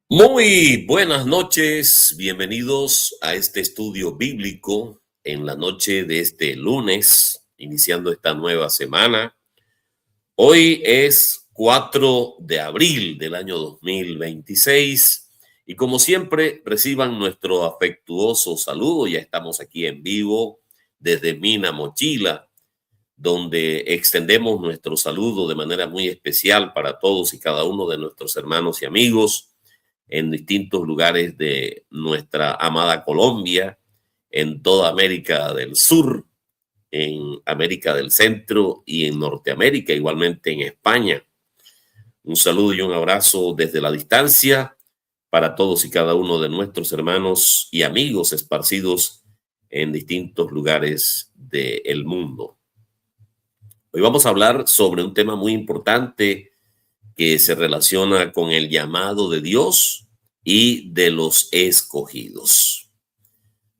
Muy buenas noches, bienvenidos a este estudio bíblico en la noche de este lunes, iniciando esta nueva semana. Hoy es 4 de abril del año 2026 y como siempre reciban nuestro afectuoso saludo. Ya estamos aquí en vivo desde Mina Mochila, donde extendemos nuestro saludo de manera muy especial para todos y cada uno de nuestros hermanos y amigos en distintos lugares de nuestra amada Colombia, en toda América del Sur, en América del Centro y en Norteamérica, igualmente en España. Un saludo y un abrazo desde la distancia para todos y cada uno de nuestros hermanos y amigos esparcidos en distintos lugares del mundo. Hoy vamos a hablar sobre un tema muy importante que se relaciona con el llamado de Dios y de los escogidos.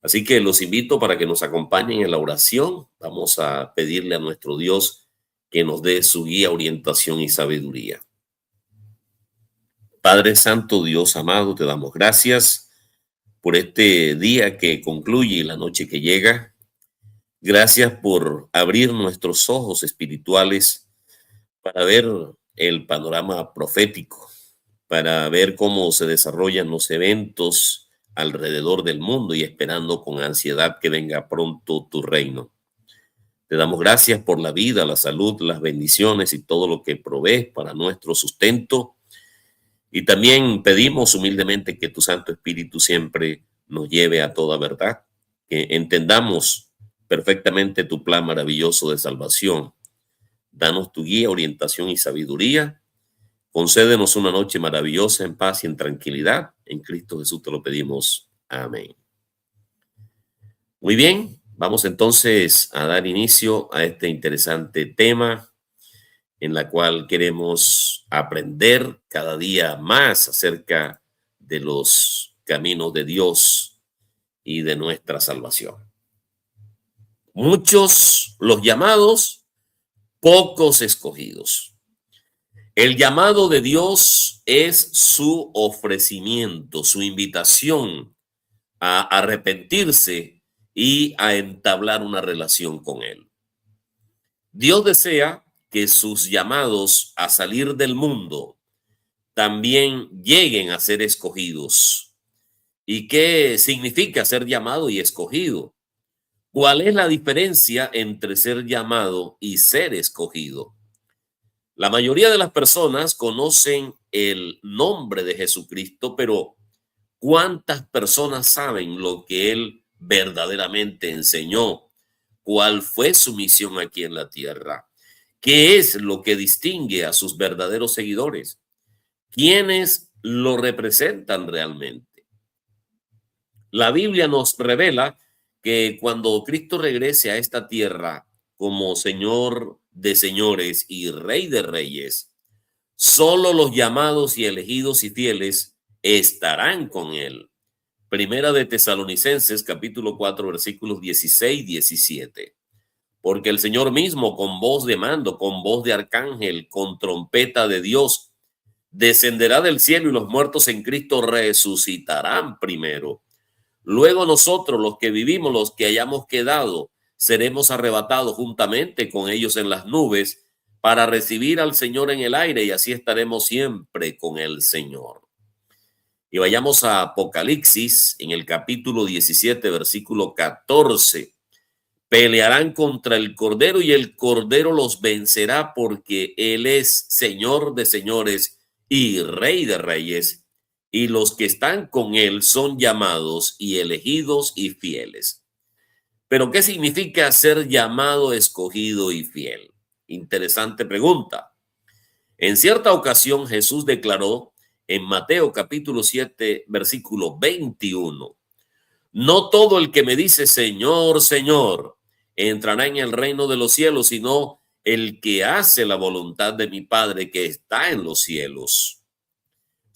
Así que los invito para que nos acompañen en la oración. Vamos a pedirle a nuestro Dios que nos dé su guía, orientación y sabiduría. Padre Santo, Dios amado, te damos gracias por este día que concluye y la noche que llega. Gracias por abrir nuestros ojos espirituales para ver el panorama profético, para ver cómo se desarrollan los eventos alrededor del mundo y esperando con ansiedad que venga pronto tu reino. Te damos gracias por la vida, la salud, las bendiciones y todo lo que provees para nuestro sustento. Y también pedimos humildemente que tu Santo Espíritu siempre nos lleve a toda verdad, que entendamos perfectamente tu plan maravilloso de salvación. Danos tu guía, orientación y sabiduría. Concédenos una noche maravillosa en paz y en tranquilidad. En Cristo Jesús te lo pedimos. Amén. Muy bien, vamos entonces a dar inicio a este interesante tema en la cual queremos aprender cada día más acerca de los caminos de Dios y de nuestra salvación. Muchos los llamados, pocos escogidos. El llamado de Dios es su ofrecimiento, su invitación a arrepentirse y a entablar una relación con Él. Dios desea que sus llamados a salir del mundo también lleguen a ser escogidos. ¿Y qué significa ser llamado y escogido? ¿Cuál es la diferencia entre ser llamado y ser escogido? La mayoría de las personas conocen el nombre de Jesucristo, pero ¿cuántas personas saben lo que Él verdaderamente enseñó? ¿Cuál fue su misión aquí en la tierra? ¿Qué es lo que distingue a sus verdaderos seguidores? ¿Quiénes lo representan realmente? La Biblia nos revela que cuando Cristo regrese a esta tierra como Señor de señores y Rey de reyes, solo los llamados y elegidos y fieles estarán con Él. Primera de Tesalonicenses, capítulo 4, versículos 16 y 17. Porque el Señor mismo, con voz de mando, con voz de arcángel, con trompeta de Dios, descenderá del cielo y los muertos en Cristo resucitarán primero. Luego nosotros, los que vivimos, los que hayamos quedado, seremos arrebatados juntamente con ellos en las nubes para recibir al Señor en el aire y así estaremos siempre con el Señor. Y vayamos a Apocalipsis en el capítulo 17, versículo 14. Pelearán contra el Cordero y el Cordero los vencerá porque Él es Señor de señores y Rey de reyes. Y los que están con Él son llamados y elegidos y fieles. Pero ¿qué significa ser llamado, escogido y fiel? Interesante pregunta. En cierta ocasión Jesús declaró en Mateo capítulo 7, versículo 21, no todo el que me dice Señor, Señor, entrará en el reino de los cielos, sino el que hace la voluntad de mi Padre que está en los cielos.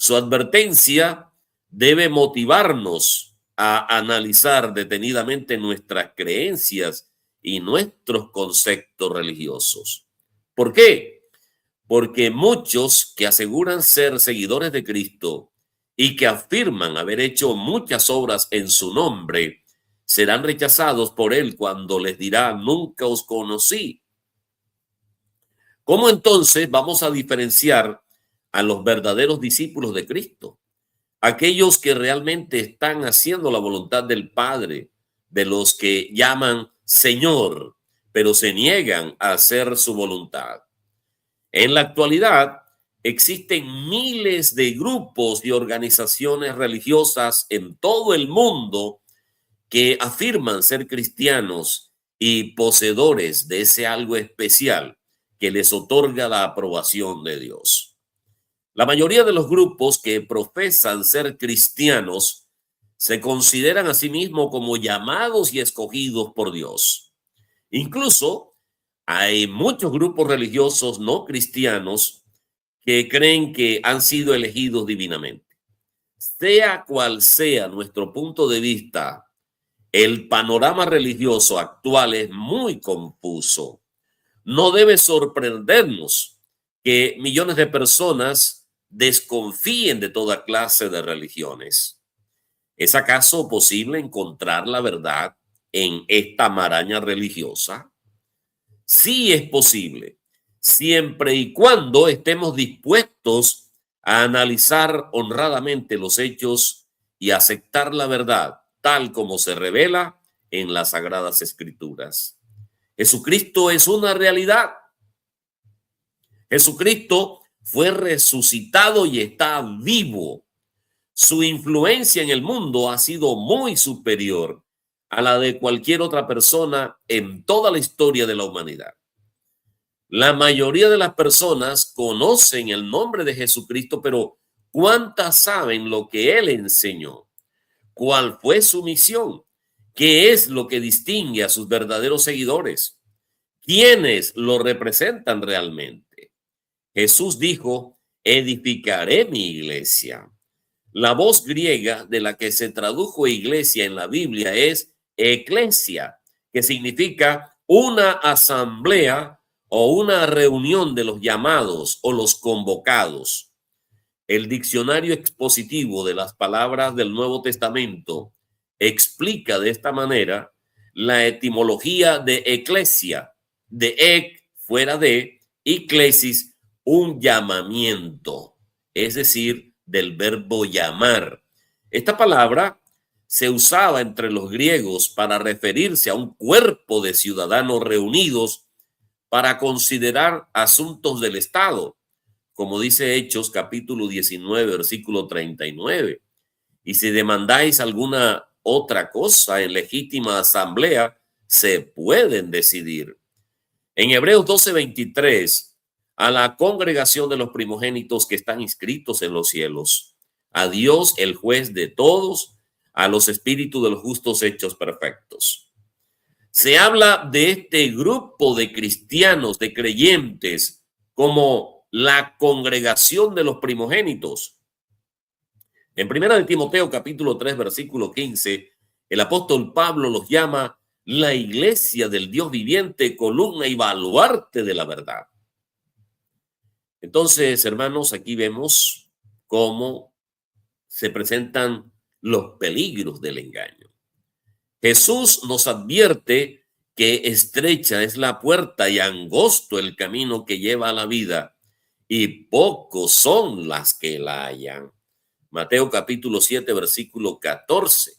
Su advertencia debe motivarnos a analizar detenidamente nuestras creencias y nuestros conceptos religiosos. ¿Por qué? Porque muchos que aseguran ser seguidores de Cristo y que afirman haber hecho muchas obras en su nombre, serán rechazados por él cuando les dirá: nunca os conocí. ¿Cómo entonces vamos a diferenciar a los verdaderos discípulos de Cristo? Aquellos que realmente están haciendo la voluntad del Padre, de los que llaman Señor, pero se niegan a hacer su voluntad. En la actualidad existen miles de grupos y organizaciones religiosas en todo el mundo que afirman ser cristianos y poseedores de ese algo especial que les otorga la aprobación de Dios. La mayoría de los grupos que profesan ser cristianos se consideran a sí mismos como llamados y escogidos por Dios. Incluso hay muchos grupos religiosos no cristianos que creen que han sido elegidos divinamente. Sea cual sea nuestro punto de vista, el panorama religioso actual es muy confuso. No debe sorprendernos que millones de personas desconfíen de toda clase de religiones. ¿Es acaso posible encontrar la verdad en esta maraña religiosa? Sí es posible, siempre y cuando estemos dispuestos a analizar honradamente los hechos y aceptar la verdad tal como se revela en las Sagradas Escrituras. Jesucristo es una realidad. Jesucristo fue resucitado y está vivo. Su influencia en el mundo ha sido muy superior a la de cualquier otra persona en toda la historia de la humanidad. La mayoría de las personas conocen el nombre de Jesucristo, pero ¿cuántas saben lo que él enseñó? ¿Cuál fue su misión? ¿Qué es lo que distingue a sus verdaderos seguidores? ¿Quiénes lo representan realmente? Jesús dijo: edificaré mi iglesia. La voz griega de la que se tradujo iglesia en la Biblia es eclesia, que significa una asamblea o una reunión de los llamados o los convocados. El diccionario expositivo de las palabras del Nuevo Testamento explica de esta manera la etimología de eclesia, de ek, fuera de, y klesis, un llamamiento, es decir, del verbo llamar. Esta palabra se usaba entre los griegos para referirse a un cuerpo de ciudadanos reunidos para considerar asuntos del Estado, como dice Hechos capítulo 19, versículo 39. Y si demandáis alguna otra cosa en legítima asamblea, se pueden decidir. En Hebreos 12:23, a la congregación de los primogénitos que están inscritos en los cielos, a Dios el juez de todos, a los espíritus de los justos hechos perfectos. Se habla de este grupo de cristianos, de creyentes, como la congregación de los primogénitos. En 1 Timoteo capítulo 3, versículo 15, el apóstol Pablo los llama la iglesia del Dios viviente, columna y baluarte de la verdad. Entonces, hermanos, aquí vemos cómo se presentan los peligros del engaño. Jesús nos advierte que estrecha es la puerta y angosto el camino que lleva a la vida, y pocos son las que la hallan. Mateo capítulo 7, versículo 14.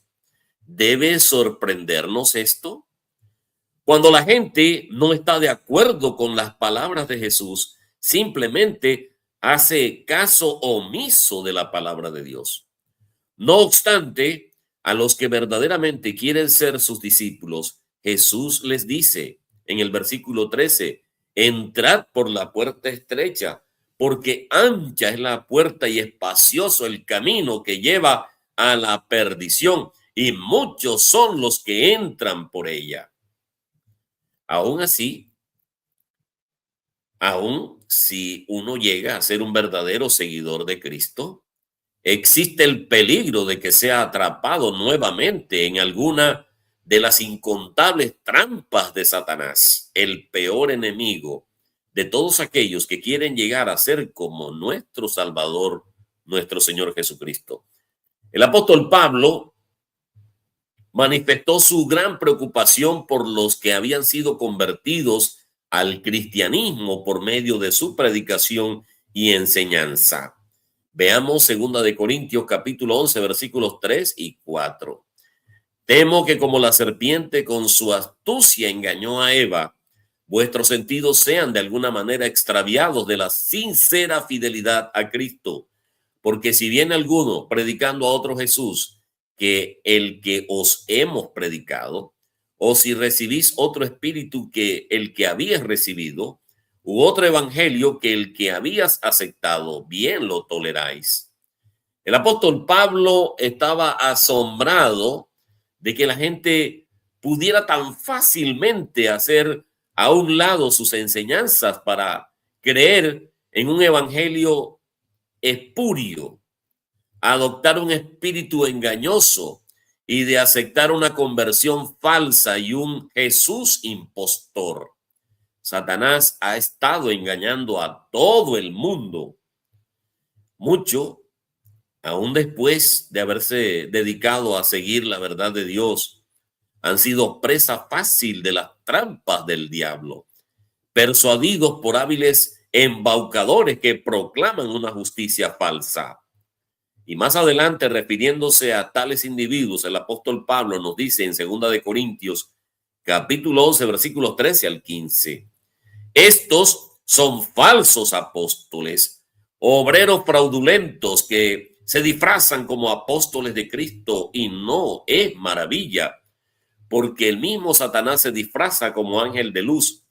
¿Debe sorprendernos esto? Cuando la gente no está de acuerdo con las palabras de Jesús, simplemente hace caso omiso de la palabra de Dios. No obstante, a los que verdaderamente quieren ser sus discípulos, Jesús les dice en el versículo 13, entrad por la puerta estrecha, porque ancha es la puerta y espacioso el camino que lleva a la perdición, y muchos son los que entran por ella. Aún así, aún si uno llega a ser un verdadero seguidor de Cristo, existe el peligro de que sea atrapado nuevamente en alguna de las incontables trampas de Satanás, el peor enemigo de todos aquellos que quieren llegar a ser como nuestro Salvador nuestro Señor Jesucristo. El apóstol Pablo manifestó su gran preocupación por los que habían sido convertidos al cristianismo por medio de su predicación y enseñanza. Veamos 2 de Corintios capítulo 11 versículos 3 y 4. Temo que como la serpiente con su astucia engañó a Eva, vuestros sentidos sean de alguna manera extraviados de la sincera fidelidad a Cristo. Porque si viene alguno predicando a otro Jesús que el que os hemos predicado, o si recibís otro espíritu que el que habías recibido, u otro evangelio que el que habías aceptado, bien lo toleráis. El apóstol Pablo estaba asombrado de que la gente pudiera tan fácilmente hacer a un lado sus enseñanzas para creer en un evangelio espurio, adoptar un espíritu engañoso y de aceptar una conversión falsa y un Jesús impostor. Satanás ha estado engañando a todo el mundo, mucho, aún después de haberse dedicado a seguir la verdad de Dios. Han sido presa fácil de las trampas del diablo, persuadidos por hábiles embaucadores que proclaman una justicia falsa. Y más adelante, refiriéndose a tales individuos, el apóstol Pablo nos dice en 2 de Corintios, capítulo 11, versículos 13 al 15. Estos son falsos apóstoles, obreros fraudulentos que se disfrazan como apóstoles de Cristo, y no es maravilla, porque el mismo Satanás se disfraza como ángel de luz.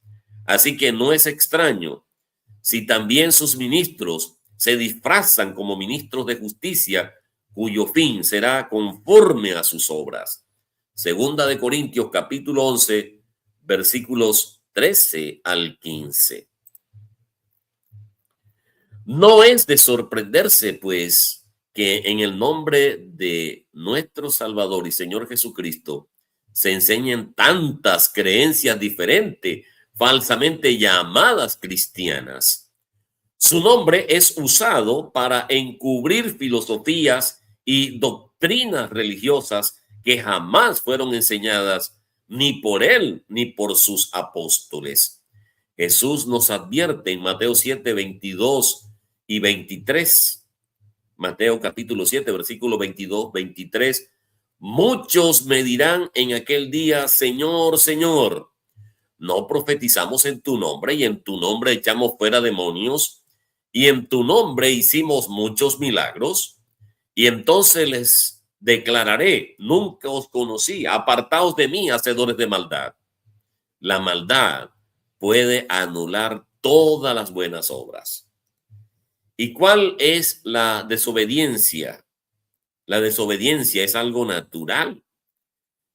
Así que no es extraño si también sus ministros se disfrazan como ministros de justicia, cuyo fin será conforme a sus obras. 2 de Corintios capítulo 11, versículos 13 al 15. No es de sorprenderse, pues, que en el nombre de nuestro Salvador y Señor Jesucristo se enseñen tantas creencias diferentes, falsamente llamadas cristianas. Su nombre es usado para encubrir filosofías y doctrinas religiosas que jamás fueron enseñadas ni por él ni por sus apóstoles. Jesús nos advierte en Mateo 7, 22 y 23. Mateo capítulo 7, versículo 22, 23. Muchos me dirán en aquel día, Señor, Señor, ¿no profetizamos en tu nombre y en tu nombre echamos fuera demonios y en tu nombre hicimos muchos milagros? Y entonces les declararé, nunca os conocí, apartaos de mí, hacedores de maldad. La maldad puede anular todas las buenas obras. ¿Y cuál es la desobediencia? La desobediencia es algo natural.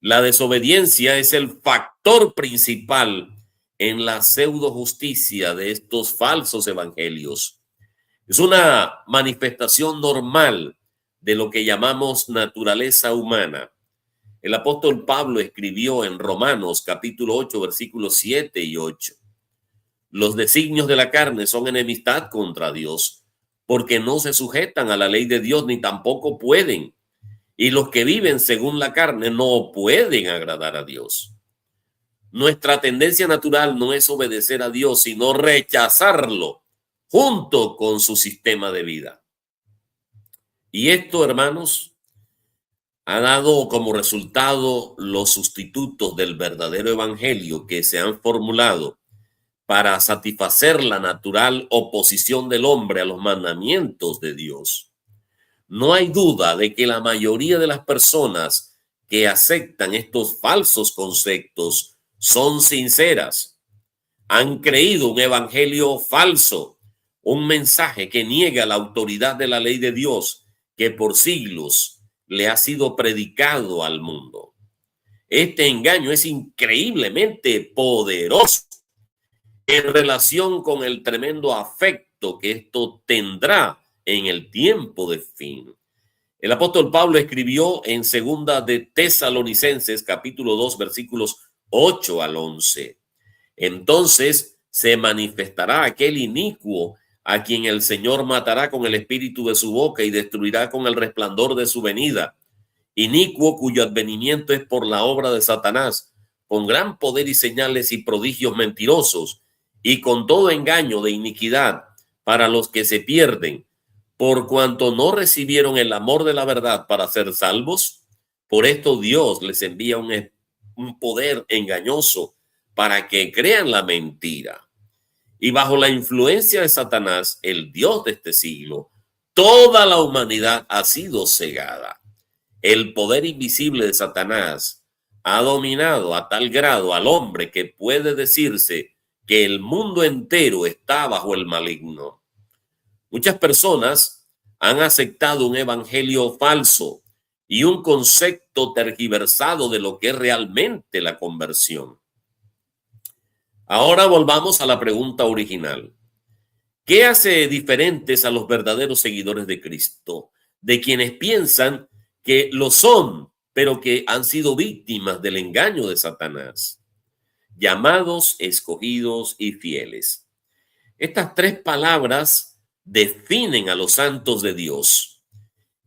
La desobediencia es el factor principal en la pseudo justicia de estos falsos evangelios. Es una manifestación normal de lo que llamamos naturaleza humana. El apóstol Pablo escribió en Romanos capítulo 8, versículos 7 y 8. Los designios de la carne son enemistad contra Dios, porque no se sujetan a la ley de Dios ni tampoco pueden. Y los que viven según la carne no pueden agradar a Dios. Nuestra tendencia natural no es obedecer a Dios, sino rechazarlo junto con su sistema de vida. Y esto, hermanos, ha dado como resultado los sustitutos del verdadero evangelio que se han formulado para satisfacer la natural oposición del hombre a los mandamientos de Dios. No hay duda de que la mayoría de las personas que aceptan estos falsos conceptos son sinceras. Han creído un evangelio falso, un mensaje que niega la autoridad de la ley de Dios que por siglos le ha sido predicado al mundo. Este engaño es increíblemente poderoso en relación con el tremendo afecto que esto tendrá en el tiempo de fin. El apóstol Pablo escribió en 2 de Tesalonicenses capítulo 2 versículos 8 al 11. Entonces se manifestará aquel inicuo a quien el Señor matará con el espíritu de su boca y destruirá con el resplandor de su venida. Inicuo, cuyo advenimiento es por la obra de Satanás, con gran poder y señales y prodigios mentirosos, y con todo engaño de iniquidad para los que se pierden, por cuanto no recibieron el amor de la verdad para ser salvos. Por esto Dios les envía un poder engañoso para que crean la mentira. Y bajo la influencia de Satanás, el Dios de este siglo, toda la humanidad ha sido cegada. El poder invisible de Satanás ha dominado a tal grado al hombre que puede decirse que el mundo entero está bajo el maligno. Muchas personas han aceptado un evangelio falso y un concepto tergiversado de lo que es realmente la conversión. Ahora volvamos a la pregunta original. ¿Qué hace diferentes a los verdaderos seguidores de Cristo, de quienes piensan que lo son, pero que han sido víctimas del engaño de Satanás? Llamados, escogidos y fieles. Estas tres palabras definen a los santos de Dios.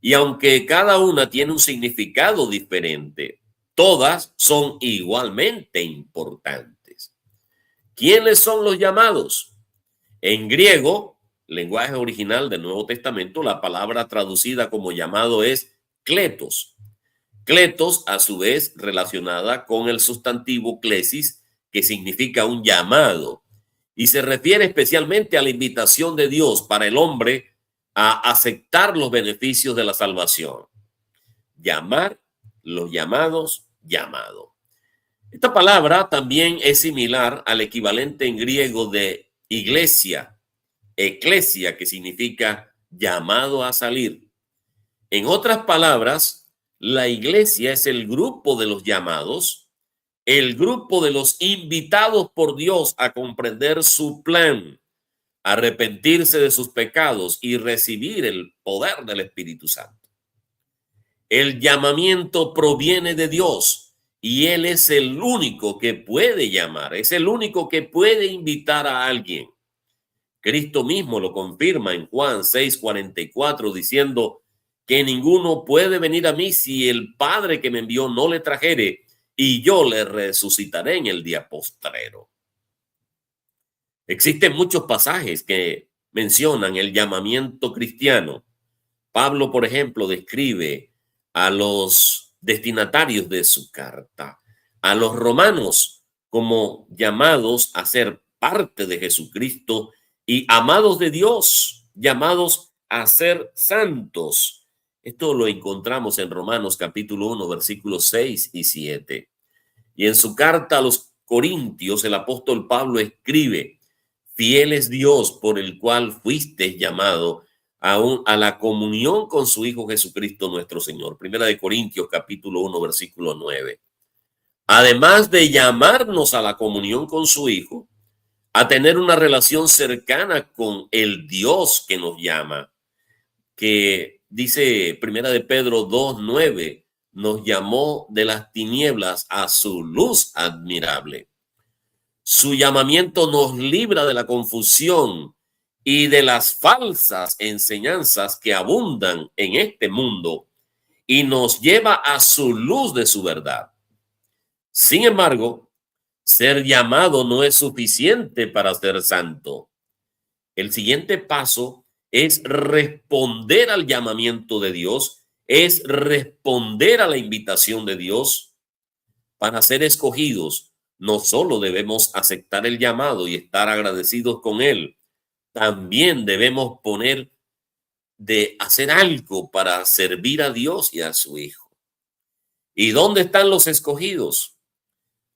Y aunque cada una tiene un significado diferente, todas son igualmente importantes. ¿Quiénes son los llamados? En griego, lenguaje original del Nuevo Testamento, la palabra traducida como llamado es kletos. Kletos, a su vez, relacionada con el sustantivo klesis, que significa un llamado, y se refiere especialmente a la invitación de Dios para el hombre a aceptar los beneficios de la salvación. Llamar, los llamados, llamado. Esta palabra también es similar al equivalente en griego de iglesia, eclesia, que significa llamado a salir. En otras palabras, la iglesia es el grupo de los llamados, el grupo de los invitados por Dios a comprender su plan, a arrepentirse de sus pecados y recibir el poder del Espíritu Santo. El llamamiento proviene de Dios y Él es el único que puede llamar, es el único que puede invitar a alguien. Cristo mismo lo confirma en Juan 6:44 diciendo que ninguno puede venir a mí si el Padre que me envió no le trajere, y yo le resucitaré en el día postrero. Existen muchos pasajes que mencionan el llamamiento cristiano. Pablo, por ejemplo, describe a los destinatarios de su carta, a los romanos, como llamados a ser parte de Jesucristo y amados de Dios, llamados a ser santos. Esto lo encontramos en Romanos capítulo 1, versículos 6 y 7. Y en su carta a los Corintios, el apóstol Pablo escribe: fiel es Dios por el cual fuiste llamado a la comunión con su Hijo Jesucristo nuestro Señor. Primera de Corintios capítulo 1, versículo 9. Además de llamarnos a la comunión con su Hijo, a tener una relación cercana con el Dios que nos llama, que dice Primera de Pedro 2:9, nos llamó de las tinieblas a su luz admirable. Su llamamiento nos libra de la confusión y de las falsas enseñanzas que abundan en este mundo y nos lleva a su luz de su verdad. Sin embargo, ser llamado no es suficiente para ser santo. El siguiente paso es responder al llamamiento de Dios, es responder a la invitación de Dios. Para ser escogidos, no solo debemos aceptar el llamado y estar agradecidos con él, también debemos poner de hacer algo para servir a Dios y a su Hijo. ¿Y dónde están los escogidos?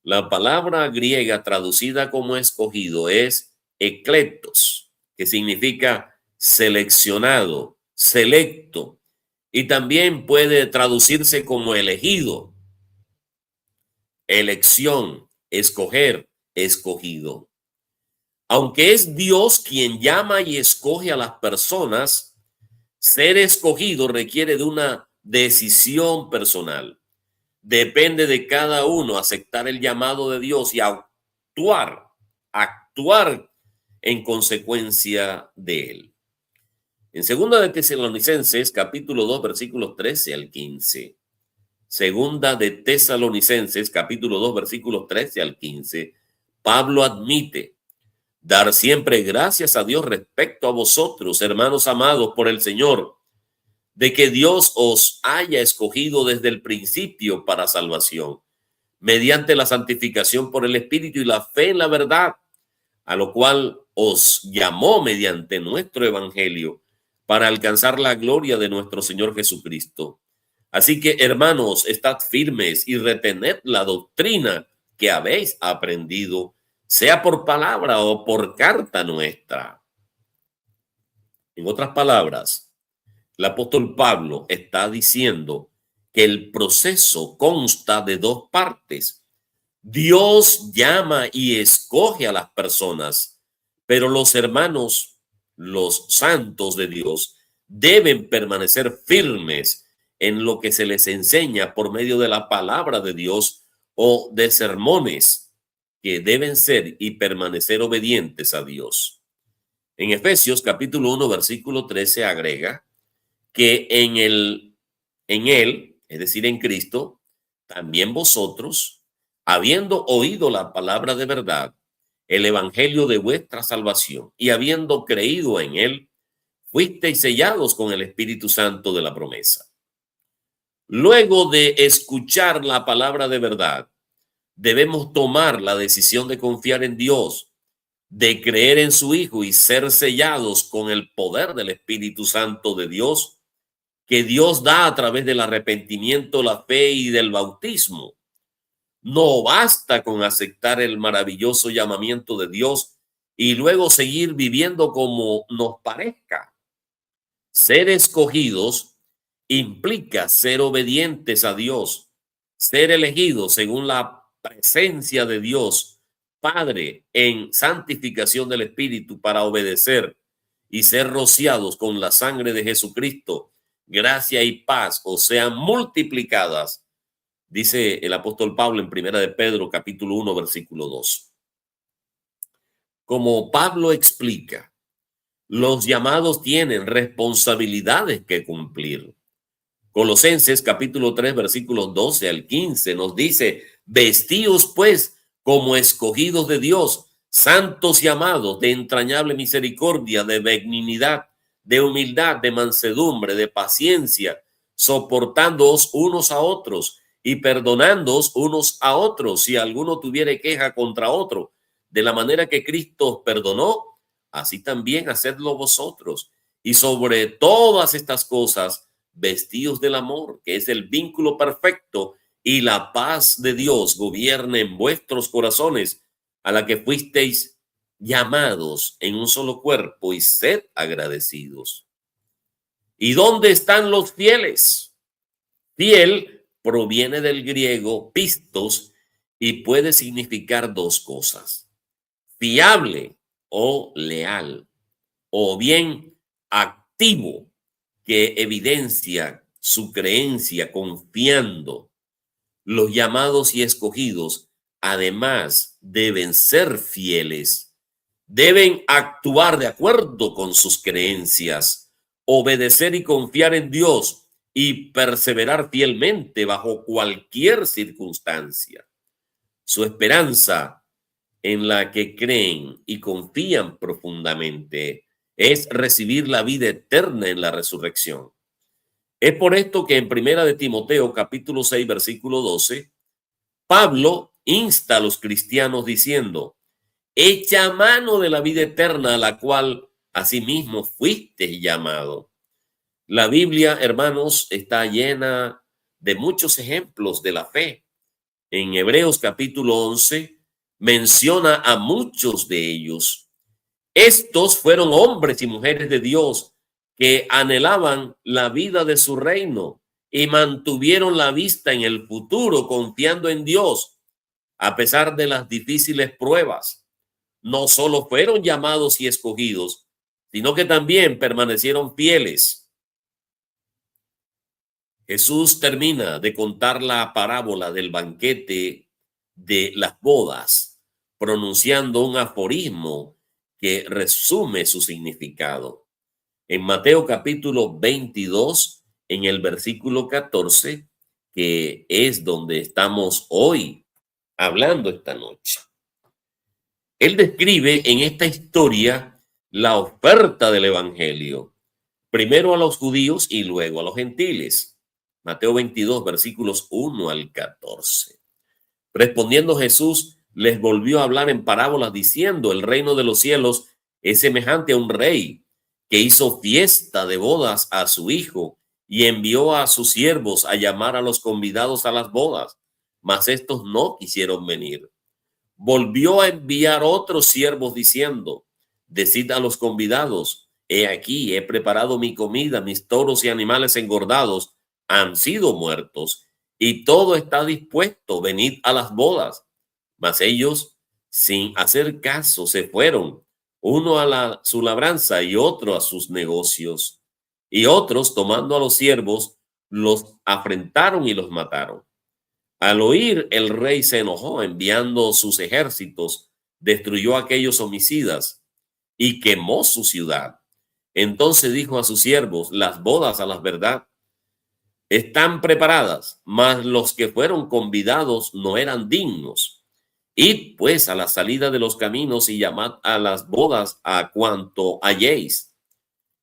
La palabra griega traducida como escogido es ekletos, que significa seleccionado, selecto, y también puede traducirse como elegido, elección, escoger, escogido. Aunque es Dios quien llama y escoge a las personas, ser escogido requiere de una decisión personal. Depende de cada uno aceptar el llamado de Dios y actuar en consecuencia de él. En segunda de Tesalonicenses, capítulo 2, versículos 13 al 15. Segunda de Tesalonicenses, capítulo 2, versículos 13 al 15. Pablo admite dar siempre gracias a Dios respecto a vosotros, hermanos amados por el Señor, de que Dios os haya escogido desde el principio para salvación, mediante la santificación por el Espíritu y la fe en la verdad, a lo cual os llamó mediante nuestro Evangelio para alcanzar la gloria de nuestro Señor Jesucristo. Así que, hermanos, estad firmes y retened la doctrina que habéis aprendido, sea por palabra o por carta nuestra. En otras palabras, el apóstol Pablo está diciendo que el proceso consta de dos partes. Dios llama y escoge a las personas, pero los hermanos, los santos de Dios, deben permanecer firmes en lo que se les enseña por medio de la palabra de Dios o de sermones que deben ser y permanecer obedientes a Dios. En Efesios capítulo 1, versículo 13 agrega que en él, es decir, en Cristo, también vosotros, habiendo oído la palabra de verdad, el evangelio de vuestra salvación, y habiendo creído en él, fuisteis sellados con el Espíritu Santo de la promesa. Luego de escuchar la palabra de verdad, debemos tomar la decisión de confiar en Dios, de creer en su Hijo y ser sellados con el poder del Espíritu Santo de Dios, que Dios da a través del arrepentimiento, la fe y del bautismo. No basta con aceptar el maravilloso llamamiento de Dios y luego seguir viviendo como nos parezca. Ser escogidos implica ser obedientes a Dios, ser elegidos según la presencia de Dios Padre en santificación del Espíritu para obedecer y ser rociados con la sangre de Jesucristo. Gracia y paz os sean multiplicadas, dice el apóstol Pablo en primera de Pedro capítulo 1 versículo 2. Como Pablo explica, los llamados tienen responsabilidades que cumplir. Colosenses capítulo 3 versículos 12 al 15 nos dice: vestíos pues como escogidos de Dios, santos y amados, de entrañable misericordia, de benignidad, de humildad, de mansedumbre, de paciencia, soportándoos unos a otros y perdonándoos unos a otros si alguno tuviere queja contra otro. De la manera que Cristo os perdonó, así también hacedlo vosotros. Y sobre todas estas cosas, vestíos del amor, que es el vínculo perfecto, y la paz de Dios gobierne en vuestros corazones, a la que fuisteis llamados en un solo cuerpo, y sed agradecidos. ¿Y dónde están los fieles? Fiel proviene del griego pistos y puede significar dos cosas: fiable o leal, o bien activo, que evidencia su creencia confiando. Los llamados y escogidos, además, deben ser fieles, deben actuar de acuerdo con sus creencias, obedecer y confiar en Dios y perseverar fielmente bajo cualquier circunstancia. Su esperanza, en la que creen y confían profundamente, es recibir la vida eterna en la resurrección. Es por esto que en primera de Timoteo capítulo 6 versículo 12, Pablo insta a los cristianos diciendo: echa mano de la vida eterna, a la cual asimismo fuiste llamado. La Biblia, hermanos, está llena de muchos ejemplos de la fe. En Hebreos capítulo 11 menciona a muchos de ellos. Estos fueron hombres y mujeres de Dios que anhelaban la vida de su reino y mantuvieron la vista en el futuro, confiando en Dios a pesar de las difíciles pruebas. No solo fueron llamados y escogidos, sino que también permanecieron fieles. Jesús termina de contar la parábola del banquete de las bodas, pronunciando un aforismo que resume su significado. En Mateo capítulo 22, en el versículo 14, que es donde estamos hoy hablando esta noche. Él describe en esta historia la oferta del evangelio, primero a los judíos y luego a los gentiles. Mateo 22, versículos 1 al 14. Respondiendo Jesús, les volvió a hablar en parábolas diciendo: el reino de los cielos es semejante a un rey que hizo fiesta de bodas a su hijo y envió a sus siervos a llamar a los convidados a las bodas, mas estos no quisieron venir. Volvió a enviar otros siervos diciendo: decid a los convidados, he aquí, he preparado mi comida, mis toros y animales engordados han sido muertos, y todo está dispuesto, venid a las bodas. Mas ellos, sin hacer caso, se fueron, uno a su labranza y otro a sus negocios. Y otros, tomando a los siervos, los afrentaron y los mataron. Al oír, el rey se enojó, enviando sus ejércitos, destruyó a aquellos homicidas y quemó su ciudad. Entonces dijo a sus siervos: las bodas, a la verdad, están preparadas, mas los que fueron convidados no eran dignos. Id pues a la salida de los caminos y llamad a las bodas a cuanto halléis.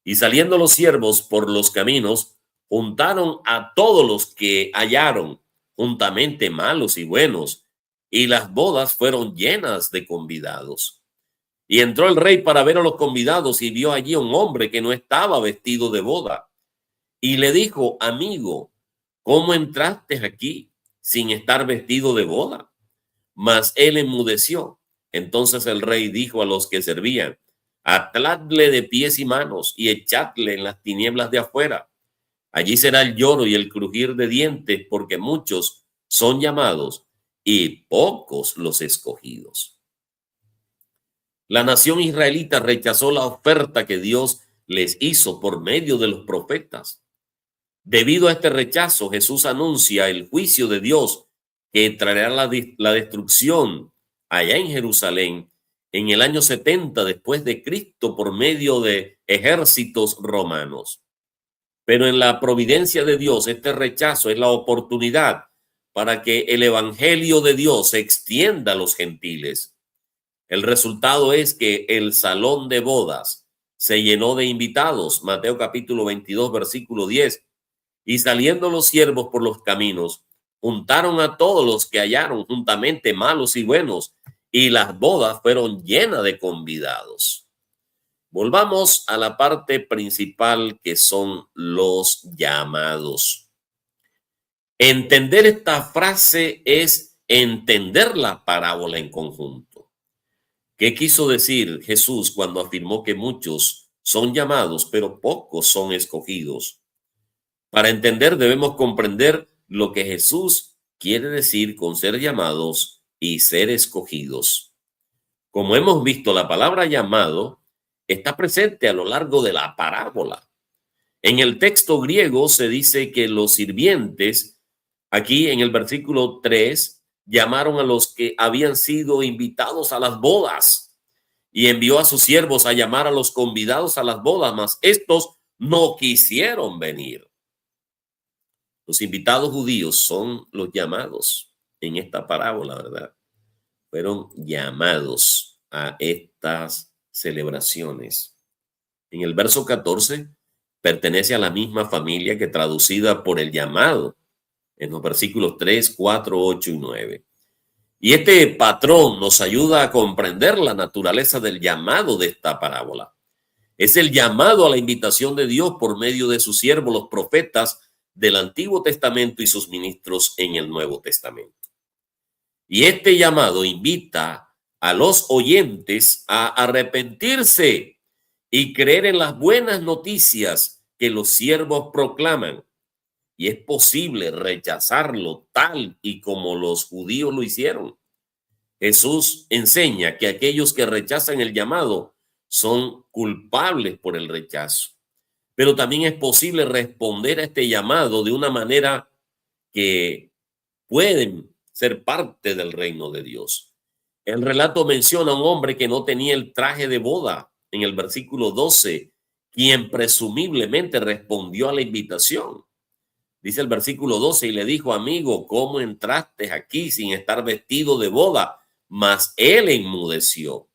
Y saliendo los siervos por los caminos, juntaron a todos los que hallaron, juntamente malos y buenos, y las bodas fueron llenas de convidados. Y entró el rey para ver a los convidados y vio allí un hombre que no estaba vestido de boda. Y le dijo: amigo, ¿cómo entraste aquí sin estar vestido de boda? Mas él enmudeció. Entonces el rey dijo a los que servían: atadle de pies y manos y echadle en las tinieblas de afuera. Allí será el lloro y el crujir de dientes, porque muchos son llamados y pocos los escogidos. La nación israelita rechazó la oferta que Dios les hizo por medio de los profetas. Debido a este rechazo, Jesús anuncia el juicio de Dios que traerá la destrucción allá en Jerusalén en el año 70 después de Cristo por medio de ejércitos romanos. Pero en la providencia de Dios, este rechazo es la oportunidad para que el evangelio de Dios se extienda a los gentiles. El resultado es que el salón de bodas se llenó de invitados. Mateo capítulo 22, versículo 10. Y saliendo los siervos por los caminos, juntaron a todos los que hallaron, juntamente malos y buenos, y las bodas fueron llenas de convidados. Volvamos a la parte principal, que son los llamados. Entender esta frase es entender la parábola en conjunto. ¿Qué quiso decir Jesús cuando afirmó que muchos son llamados, pero pocos son escogidos? Para entender, debemos comprender lo que Jesús quiere decir con ser llamados y ser escogidos. Como hemos visto, la palabra llamado está presente a lo largo de la parábola. En el texto griego se dice que los sirvientes, aquí en el versículo 3, llamaron a los que habían sido invitados a las bodas y envió a sus siervos a llamar a los convidados a las bodas, mas estos no quisieron venir. Los invitados judíos son los llamados en esta parábola, ¿verdad? Fueron llamados a estas celebraciones. En el verso 14, pertenece a la misma familia que traducida por el llamado en los versículos 3, 4, 8 y 9. Y este patrón nos ayuda a comprender la naturaleza del llamado de esta parábola. Es el llamado a la invitación de Dios por medio de sus siervos, los profetas del Antiguo Testamento, y sus ministros en el Nuevo Testamento. Y este llamado invita a los oyentes a arrepentirse y creer en las buenas noticias que los siervos proclaman. Y es posible rechazarlo tal y como los judíos lo hicieron. Jesús enseña que aquellos que rechazan el llamado son culpables por el rechazo. Pero también es posible responder a este llamado de una manera que pueden ser parte del reino de Dios. El relato menciona a un hombre que no tenía el traje de boda en el versículo 12, quien presumiblemente respondió a la invitación. Dice el versículo 12, y le dijo: amigo, ¿cómo entraste aquí sin estar vestido de boda? Mas él enmudeció.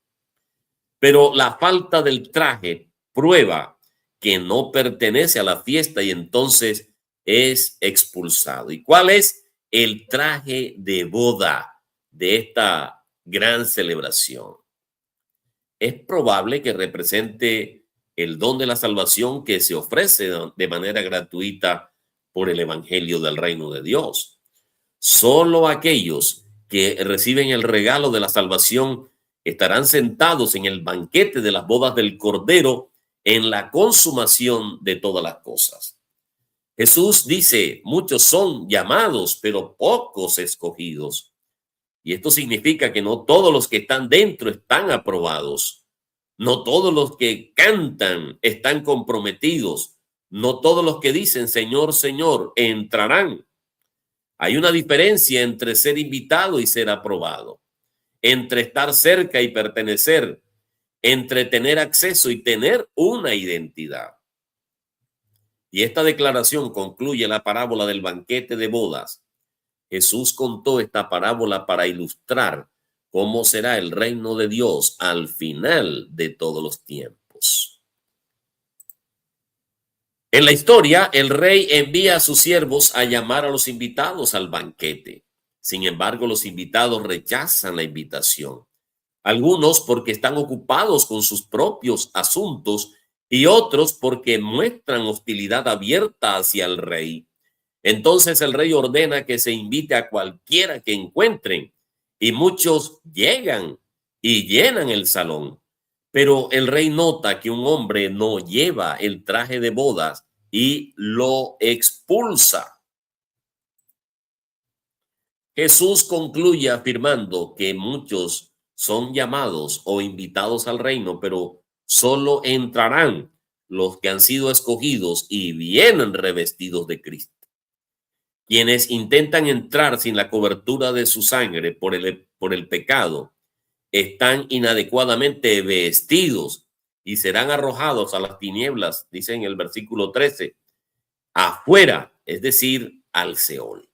Pero la falta del traje prueba que no pertenece a la fiesta y entonces es expulsado. ¿Y cuál es el traje de boda de esta gran celebración? Es probable que represente el don de la salvación que se ofrece de manera gratuita por el Evangelio del Reino de Dios. Solo aquellos que reciben el regalo de la salvación estarán sentados en el banquete de las bodas del Cordero en la consumación de todas las cosas. Jesús dice: muchos son llamados, pero pocos escogidos. Y esto significa que no todos los que están dentro están aprobados. No todos los que cantan están comprometidos. No todos los que dicen Señor, Señor entrarán. Hay una diferencia entre ser invitado y ser aprobado, entre estar cerca y pertenecer, entre tener acceso y tener una identidad. Y esta declaración concluye la parábola del banquete de bodas. Jesús contó esta parábola para ilustrar cómo será el reino de Dios al final de todos los tiempos. En la historia, el rey envía a sus siervos a llamar a los invitados al banquete. Sin embargo, los invitados rechazan la invitación. Algunos porque están ocupados con sus propios asuntos y otros porque muestran hostilidad abierta hacia el rey. Entonces el rey ordena que se invite a cualquiera que encuentren y muchos llegan y llenan el salón. Pero el rey nota que un hombre no lleva el traje de bodas y lo expulsa. Jesús concluye afirmando que muchos son llamados o invitados al reino, pero solo entrarán los que han sido escogidos y vienen revestidos de Cristo. Quienes intentan entrar sin la cobertura de su sangre por el pecado están inadecuadamente vestidos y serán arrojados a las tinieblas, dice en el versículo 13, afuera, es decir, al Seol.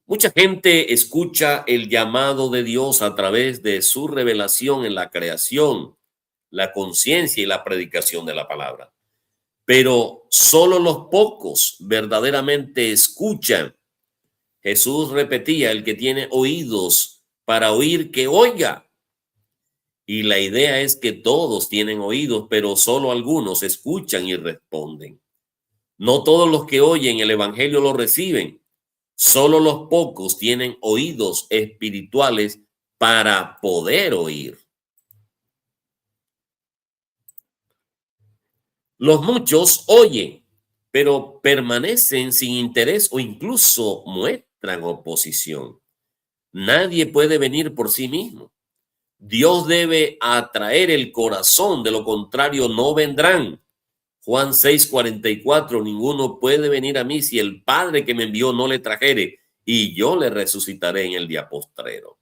Mucha gente escucha el llamado de Dios a través de su revelación en la creación, la conciencia y la predicación de la palabra. Pero solo los pocos verdaderamente escuchan. Jesús repetía: el que tiene oídos para oír, que oiga. Y la idea es que todos tienen oídos, pero solo algunos escuchan y responden. No todos los que oyen el evangelio lo reciben. Solo los pocos tienen oídos espirituales para poder oír. Los muchos oyen, pero permanecen sin interés o incluso muestran oposición. Nadie puede venir por sí mismo. Dios debe atraer el corazón, de lo contrario no vendrán. Juan 6:44, ninguno puede venir a mí si el Padre que me envió no le trajere, y yo le resucitaré en el día postrero.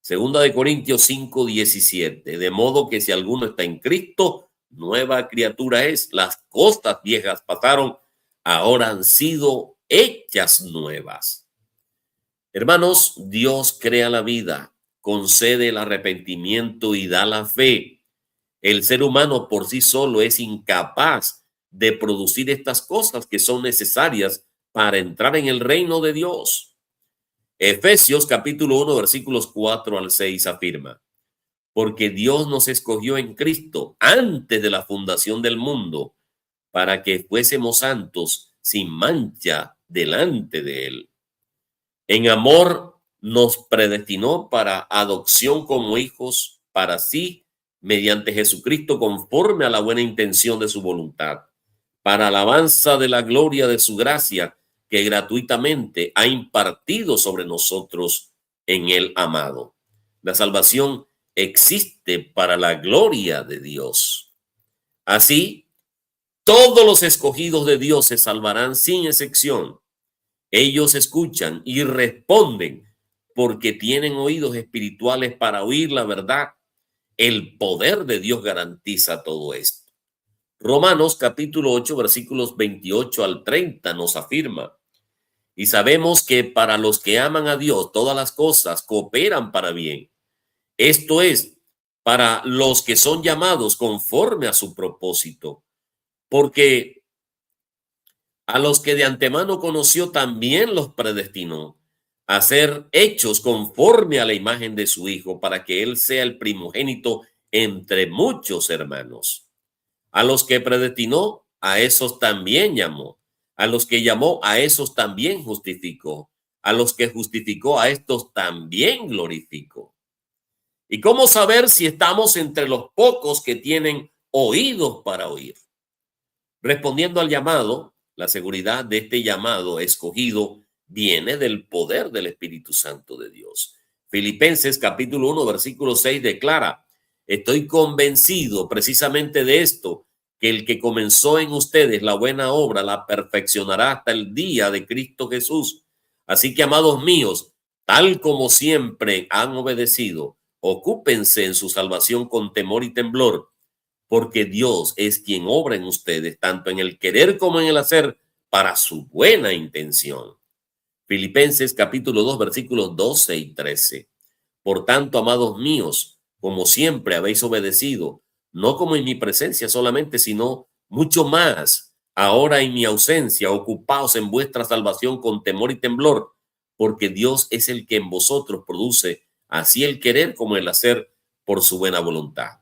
Segunda de Corintios 5:17, de modo que si alguno está en Cristo, nueva criatura es. Las cosas viejas pasaron, ahora han sido hechas nuevas. Hermanos, Dios crea la vida, concede el arrepentimiento y da la fe. El ser humano por sí solo es incapaz de producir estas cosas que son necesarias para entrar en el reino de Dios. Efesios capítulo 1 versículos 4 al 6 afirma: porque Dios nos escogió en Cristo antes de la fundación del mundo para que fuésemos santos sin mancha delante de Él. En amor nos predestinó para adopción como hijos para sí, mediante Jesucristo, conforme a la buena intención de su voluntad, para alabanza de la gloria de su gracia, que gratuitamente ha impartido sobre nosotros en el amado. La salvación existe para la gloria de Dios. Así, todos los escogidos de Dios se salvarán sin excepción. Ellos escuchan y responden porque tienen oídos espirituales para oír la verdad. El poder de Dios garantiza todo esto. Romanos capítulo 8, versículos 28 al 30 nos afirma: y sabemos que para los que aman a Dios, todas las cosas cooperan para bien. Esto es, para los que son llamados conforme a su propósito. Porque a los que de antemano conoció también los predestinó a ser hechos conforme a la imagen de su Hijo, para que Él sea el primogénito entre muchos hermanos. A los que predestinó, a esos también llamó. A los que llamó, a esos también justificó. A los que justificó, a estos también glorificó. ¿Y cómo saber si estamos entre los pocos que tienen oídos para oír? Respondiendo al llamado, la seguridad de este llamado escogido viene del poder del Espíritu Santo de Dios. Filipenses capítulo 1, versículo 6 declara: estoy convencido precisamente de esto, que el que comenzó en ustedes la buena obra la perfeccionará hasta el día de Cristo Jesús. Así que, amados míos, tal como siempre han obedecido, ocúpense en su salvación con temor y temblor, porque Dios es quien obra en ustedes, tanto en el querer como en el hacer, para su buena intención. Filipenses capítulo 2, versículos 12 y 13. Por tanto, amados míos, como siempre habéis obedecido, no como en mi presencia solamente, sino mucho más, ahora en mi ausencia, ocupaos en vuestra salvación con temor y temblor, porque Dios es el que en vosotros produce así el querer como el hacer por su buena voluntad.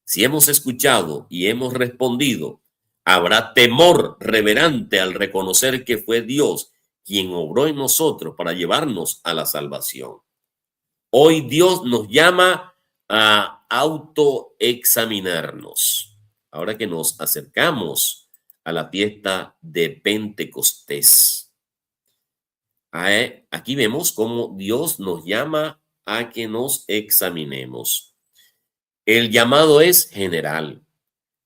Si hemos escuchado y hemos respondido, habrá temor reverente al reconocer que fue Dios quien obró en nosotros para llevarnos a la salvación. Hoy Dios nos llama a autoexaminarnos. Ahora que nos acercamos a la fiesta de Pentecostés. Aquí vemos cómo Dios nos llama a que nos examinemos. El llamado es general,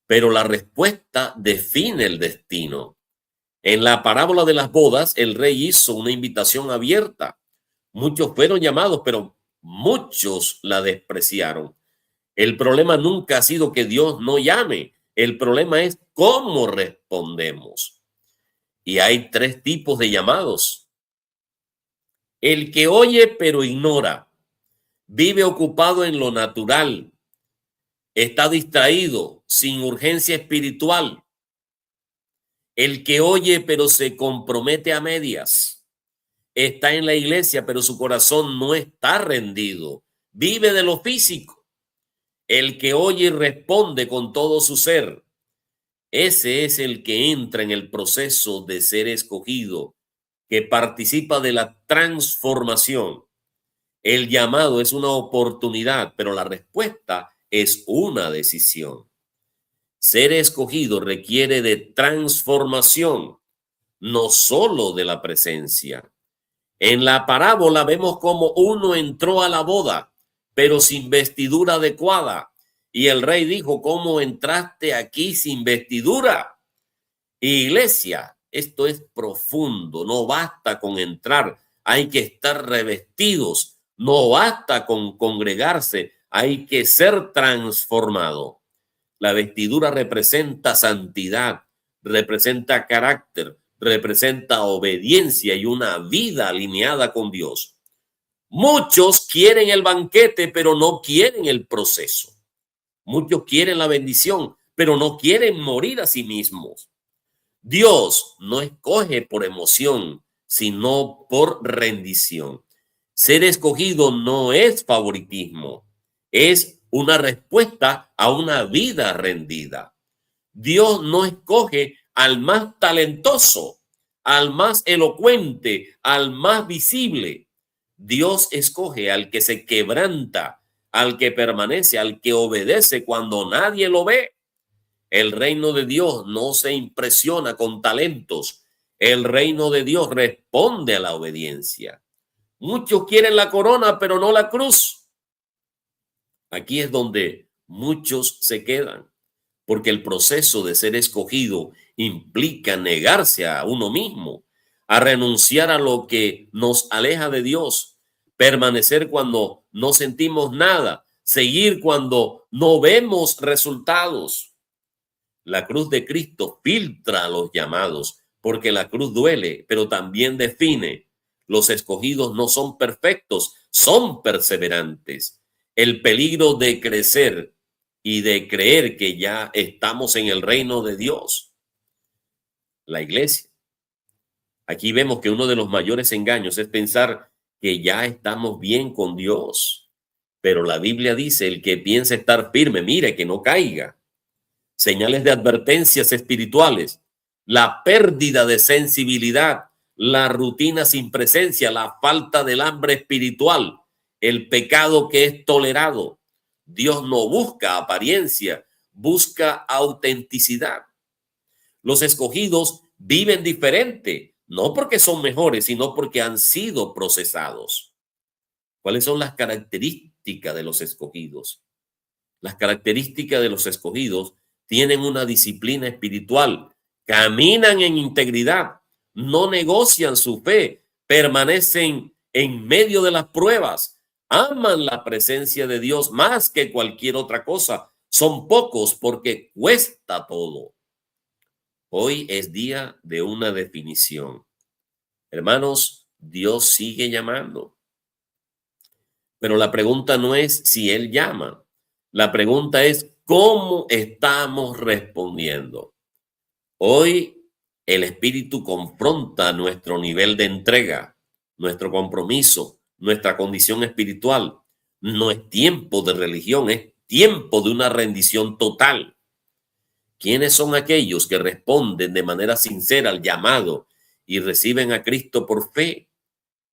pero la respuesta define el destino. En la parábola de las bodas, el rey hizo una invitación abierta. Muchos fueron llamados, pero muchos la despreciaron. El problema nunca ha sido que Dios no llame. El problema es cómo respondemos. Y hay tres tipos de llamados. El que oye pero ignora, vive ocupado en lo natural, está distraído, sin urgencia espiritual. El que oye pero se compromete a medias, está en la iglesia pero su corazón no está rendido, vive de lo físico. El que oye y responde con todo su ser, ese es el que entra en el proceso de ser escogido, que participa de la transformación. El llamado es una oportunidad, pero la respuesta es una decisión. Ser escogido requiere de transformación, no solo de la presencia. En la parábola vemos cómo uno entró a la boda, pero sin vestidura adecuada. Y el rey dijo: ¿cómo entraste aquí sin vestidura? Iglesia, esto es profundo. No basta con entrar, hay que estar revestidos. No basta con congregarse, hay que ser transformado. La vestidura representa santidad, representa carácter, representa obediencia y una vida alineada con Dios. Muchos quieren el banquete, pero no quieren el proceso. Muchos quieren la bendición, pero no quieren morir a sí mismos. Dios no escoge por emoción, sino por rendición. Ser escogido no es favoritismo, es una respuesta a una vida rendida. Dios no escoge al más talentoso, al más elocuente, al más visible. Dios escoge al que se quebranta, al que permanece, al que obedece cuando nadie lo ve. El reino de Dios no se impresiona con talentos. El reino de Dios responde a la obediencia. Muchos quieren la corona, pero no la cruz. Aquí es donde muchos se quedan, porque el proceso de ser escogido implica negarse a uno mismo, a renunciar a lo que nos aleja de Dios, permanecer cuando no sentimos nada, seguir cuando no vemos resultados. La cruz de Cristo filtra a los llamados, porque la cruz duele, pero también define. Los escogidos no son perfectos, son perseverantes. El peligro de crecer y de creer que ya estamos en el reino de Dios. La iglesia. Aquí vemos que uno de los mayores engaños es pensar que ya estamos bien con Dios. Pero la Biblia dice, el que piensa estar firme, mire que no caiga. Señales de advertencias espirituales, la pérdida de sensibilidad, la rutina sin presencia, la falta del hambre espiritual, el pecado que es tolerado. Dios no busca apariencia, busca autenticidad. Los escogidos viven diferente, no porque son mejores, sino porque han sido procesados. ¿Cuáles son las características de los escogidos? Las características de los escogidos tienen una disciplina espiritual, caminan en integridad, no negocian su fe, permanecen en medio de las pruebas, aman la presencia de Dios más que cualquier otra cosa. Son pocos porque cuesta todo. Hoy es día de una definición. Hermanos, Dios sigue llamando. Pero la pregunta no es si Él llama. La pregunta es cómo estamos respondiendo. Hoy el Espíritu confronta nuestro nivel de entrega, nuestro compromiso, nuestra condición espiritual. No es tiempo de religión, es tiempo de una rendición total. ¿Quiénes son aquellos que responden de manera sincera al llamado y reciben a Cristo por fe?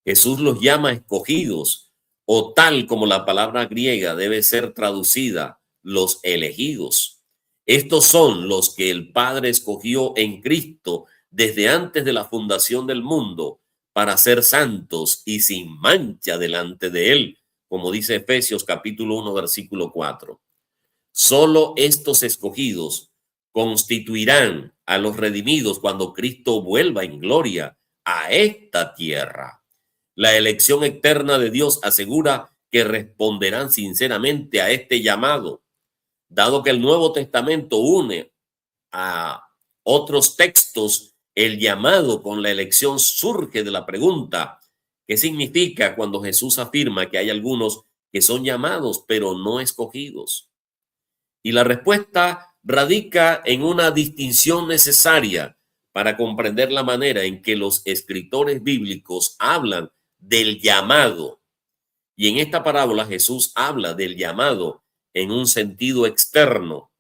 Jesús los llama escogidos, o tal como la palabra griega debe ser traducida, los elegidos. Estos son los que el Padre escogió en Cristo desde antes de la fundación del mundo para ser santos y sin mancha delante de Él, como dice Efesios capítulo 1, versículo 4. Solo estos escogidos constituirán a los redimidos cuando Cristo vuelva en gloria a esta tierra. La elección eterna de Dios asegura que responderán sinceramente a este llamado. Dado que el Nuevo Testamento une a otros textos, el llamado con la elección surge de la pregunta, ¿qué significa cuando Jesús afirma que hay algunos que son llamados pero no escogidos? Y la respuesta radica en una distinción necesaria para comprender la manera en que los escritores bíblicos hablan del llamado. Y en esta parábola Jesús habla del llamado en un sentido externo.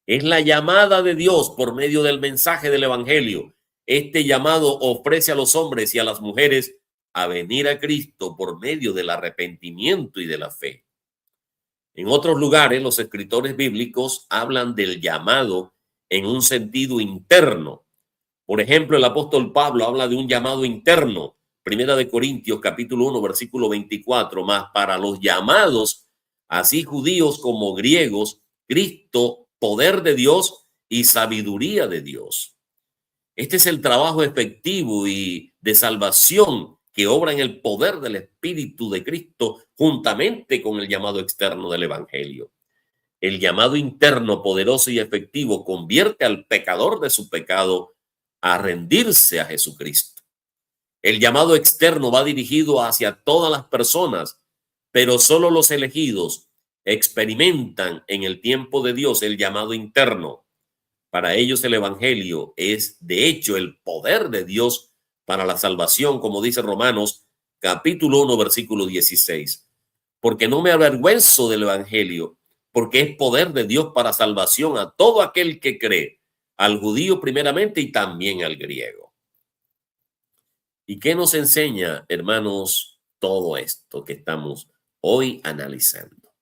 Es la llamada de Dios por medio del mensaje del evangelio. Este llamado ofrece a los hombres y a las mujeres a venir a Cristo por medio del arrepentimiento y de la fe. En otros lugares, los escritores bíblicos hablan del llamado en un sentido interno. Por ejemplo, el apóstol Pablo habla de un llamado interno. Primera de Corintios, capítulo 1, versículo 24, más para los llamados, así judíos como griegos, Cristo, poder de Dios y sabiduría de Dios. Este es el trabajo efectivo y de salvación que obra en el poder del Espíritu de Cristo juntamente con el llamado externo del Evangelio. El llamado interno poderoso y efectivo convierte al pecador de su pecado a rendirse a Jesucristo. El llamado externo va dirigido hacia todas las personas, pero solo los elegidos experimentan en el tiempo de Dios el llamado interno. Para ellos el Evangelio es, de hecho, el poder de Dios para la salvación, como dice Romanos, capítulo 1, versículo 16. Porque no me avergüenzo del Evangelio, porque es poder de Dios para salvación a todo aquel que cree, al judío primeramente y también al griego. ¿Y qué nos enseña, hermanos, todo esto que estamos hoy analizando?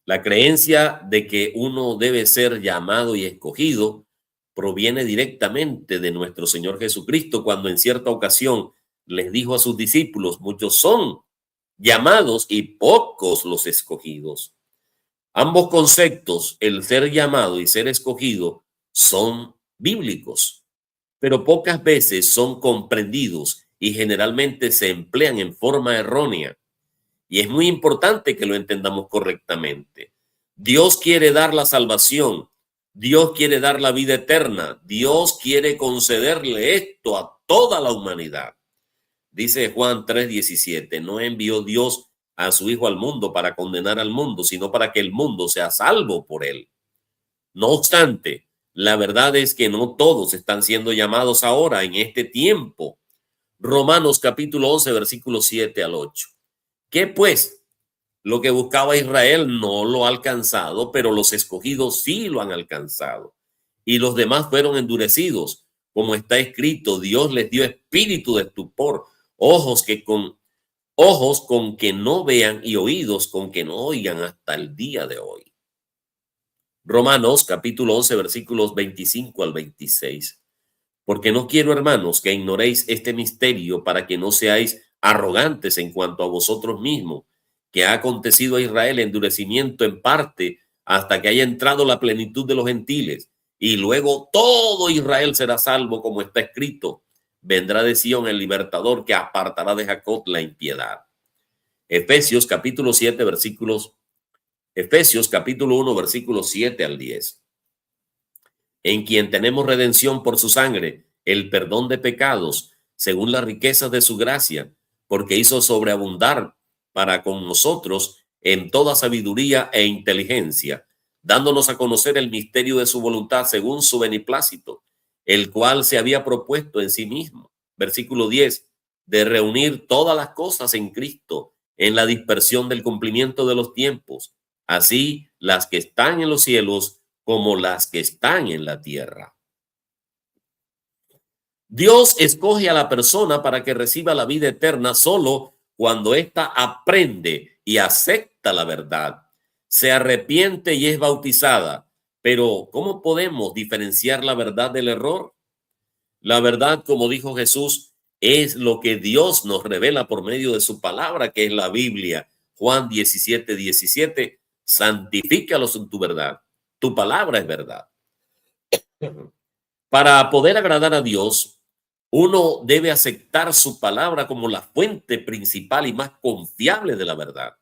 La creencia de que uno debe ser llamado y escogido proviene directamente de nuestro Señor Jesucristo, cuando en cierta ocasión les dijo a sus discípulos, muchos son llamados y pocos los escogidos. Ambos conceptos, el ser llamado y ser escogido, son bíblicos, pero pocas veces son comprendidos y generalmente se emplean en forma errónea. Y es muy importante que lo entendamos correctamente. Dios quiere dar la salvación. Dios quiere dar la vida eterna. Dios quiere concederle esto a toda la humanidad. Dice Juan 3:17, no envió Dios a su Hijo al mundo para condenar al mundo, sino para que el mundo sea salvo por él. No obstante, la verdad es que no todos están siendo llamados ahora en este tiempo. Romanos capítulo 11, versículos 7 al 8. ¿Qué pues? Lo que buscaba Israel no lo ha alcanzado, pero los escogidos sí lo han alcanzado. Y los demás fueron endurecidos. Como está escrito, Dios les dio espíritu de estupor, ojos con que no vean y oídos con que no oigan hasta el día de hoy. Romanos capítulo 11, versículos 25 al 26. Porque no quiero, hermanos, que ignoréis este misterio para que no seáis arrogantes en cuanto a vosotros mismos, que ha acontecido a Israel endurecimiento en parte hasta que haya entrado la plenitud de los gentiles, y luego todo Israel será salvo, como está escrito, vendrá de Sión el libertador que apartará de Jacob la impiedad. Efesios capítulo 1, versículos 7 al 10. En quien tenemos redención por su sangre, el perdón de pecados, según las riquezas de su gracia, porque hizo sobreabundar para con nosotros en toda sabiduría e inteligencia, dándonos a conocer el misterio de su voluntad según su beneplácito, el cual se había propuesto en sí mismo. Versículo 10, de reunir todas las cosas en Cristo, en la dispersión del cumplimiento de los tiempos, así las que están en los cielos como las que están en la tierra. Dios escoge a la persona para que reciba la vida eterna solo cuando ésta aprende y acepta la verdad, se arrepiente y es bautizada. Pero, ¿cómo podemos diferenciar la verdad del error? La verdad, como dijo Jesús, es lo que Dios nos revela por medio de su palabra, que es la Biblia. Juan 17:17, santifícalos en tu verdad. Tu palabra es verdad. Para poder agradar a Dios, uno debe aceptar su palabra como la fuente principal y más confiable de la verdad.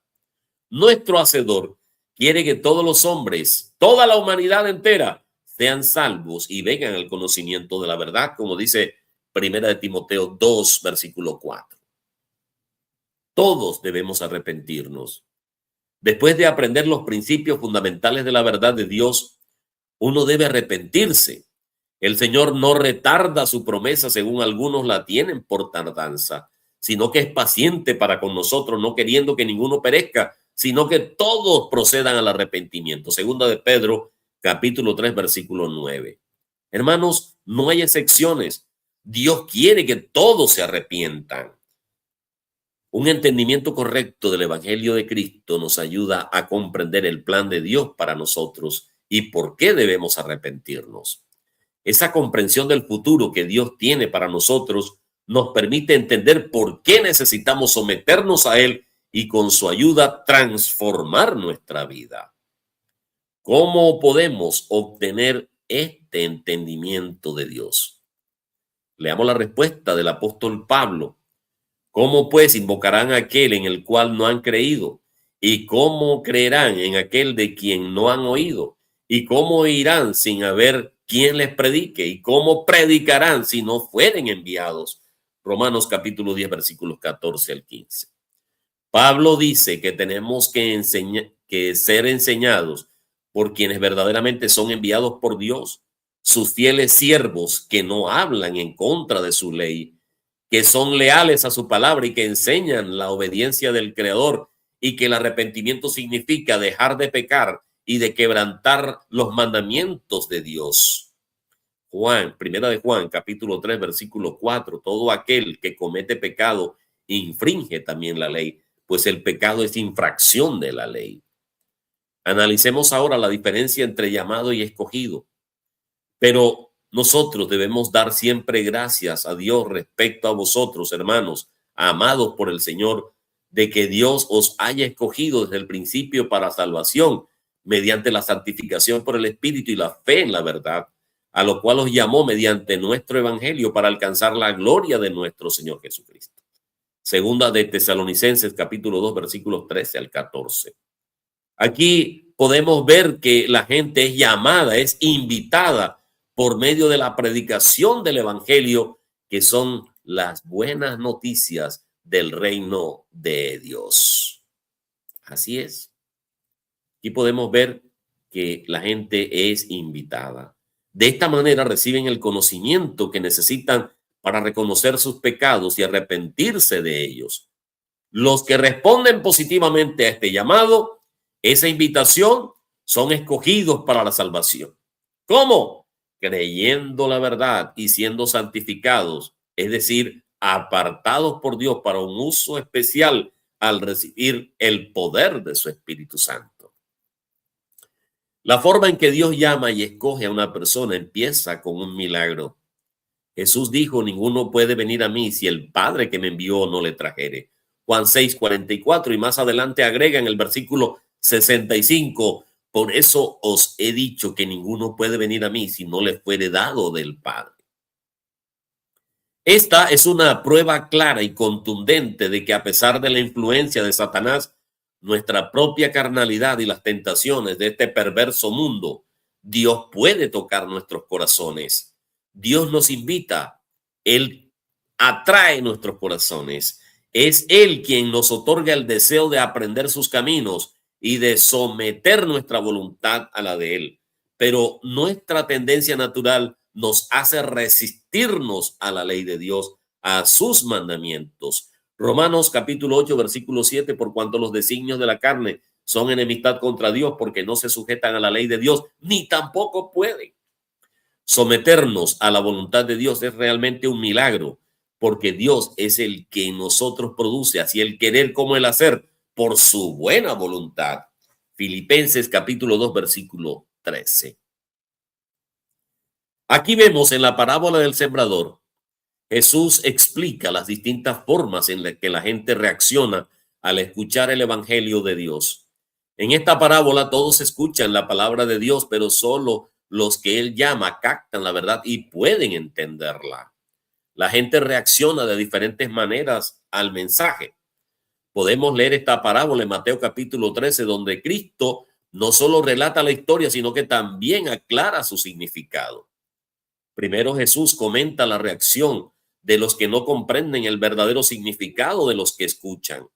Nuestro Hacedor quiere que todos los hombres, toda la humanidad entera, sean salvos y vengan al conocimiento de la verdad, como dice Primera de Timoteo 2, versículo 4. Todos debemos arrepentirnos. Después de aprender los principios fundamentales de la verdad de Dios, uno debe arrepentirse. El Señor no retarda su promesa, según algunos la tienen por tardanza, sino que es paciente para con nosotros, no queriendo que ninguno perezca, sino que todos procedan al arrepentimiento. Segunda de Pedro, capítulo 3, versículo 9. Hermanos, no hay excepciones. Dios quiere que todos se arrepientan. Un entendimiento correcto del Evangelio de Cristo nos ayuda a comprender el plan de Dios para nosotros y por qué debemos arrepentirnos. Esa comprensión del futuro que Dios tiene para nosotros nos permite entender por qué necesitamos someternos a Él y con su ayuda transformar nuestra vida. ¿Cómo podemos obtener este entendimiento de Dios? Leamos la respuesta del apóstol Pablo. ¿Cómo pues invocarán a aquel en el cual no han creído? ¿Y cómo creerán en aquel de quien no han oído? ¿Y cómo oirán sin haber quien les predique? ¿Y cómo predicarán si no fueren enviados? Romanos capítulo 10, versículos 14 al 15. Pablo dice que tenemos que ser enseñados por quienes verdaderamente son enviados por Dios, sus fieles siervos que no hablan en contra de su ley, que son leales a su palabra y que enseñan la obediencia del Creador, y que el arrepentimiento significa dejar de pecar y de quebrantar los mandamientos de Dios. Primera de Juan, capítulo 3, versículo 4, todo aquel que comete pecado infringe también la ley, pues el pecado es infracción de la ley. Analicemos ahora la diferencia entre llamado y escogido. Pero nosotros debemos dar siempre gracias a Dios respecto a vosotros, hermanos, amados por el Señor, de que Dios os haya escogido desde el principio para salvación, mediante la santificación por el Espíritu y la fe en la verdad, a lo cual os llamó mediante nuestro evangelio para alcanzar la gloria de nuestro Señor Jesucristo. Segunda de Tesalonicenses, capítulo 2, versículos 13 al 14. Aquí podemos ver que la gente es llamada, es invitada por medio de la predicación del evangelio, que son las buenas noticias del reino de Dios. Así es. Aquí podemos ver que la gente es invitada. De esta manera reciben el conocimiento que necesitan para reconocer sus pecados y arrepentirse de ellos. Los que responden positivamente a este llamado, esa invitación, son escogidos para la salvación. ¿Cómo? Creyendo la verdad y siendo santificados, es decir, apartados por Dios para un uso especial al recibir el poder de su Espíritu Santo. La forma en que Dios llama y escoge a una persona empieza con un milagro. Jesús dijo: ninguno puede venir a mí si el Padre que me envió no le trajere. Juan 6:44, y más adelante agrega en el versículo 65, por eso os he dicho que ninguno puede venir a mí si no le fuere dado del Padre. Esta es una prueba clara y contundente de que a pesar de la influencia de Satanás, nuestra propia carnalidad y las tentaciones de este perverso mundo, Dios puede tocar nuestros corazones. Dios nos invita, Él atrae nuestros corazones. Es Él quien nos otorga el deseo de aprender sus caminos y de someter nuestra voluntad a la de Él. Pero nuestra tendencia natural nos hace resistirnos a la ley de Dios, a sus mandamientos. Romanos capítulo 8, versículo 7, por cuanto los designios de la carne son enemistad contra Dios, porque no se sujetan a la ley de Dios, ni tampoco pueden. Someternos a la voluntad de Dios es realmente un milagro, porque Dios es el que en nosotros produce así el querer como el hacer por su buena voluntad. Filipenses capítulo 2, versículo 13. Aquí vemos en la parábola del sembrador, Jesús explica las distintas formas en las que la gente reacciona al escuchar el evangelio de Dios. En esta parábola todos escuchan la palabra de Dios, pero solo los que Él llama captan la verdad y pueden entenderla. La gente reacciona de diferentes maneras al mensaje. Podemos leer esta parábola en Mateo capítulo 13, donde Cristo no solo relata la historia, sino que también aclara su significado. Primero Jesús comenta la reacción de los que no comprenden el verdadero significado de los que escuchan.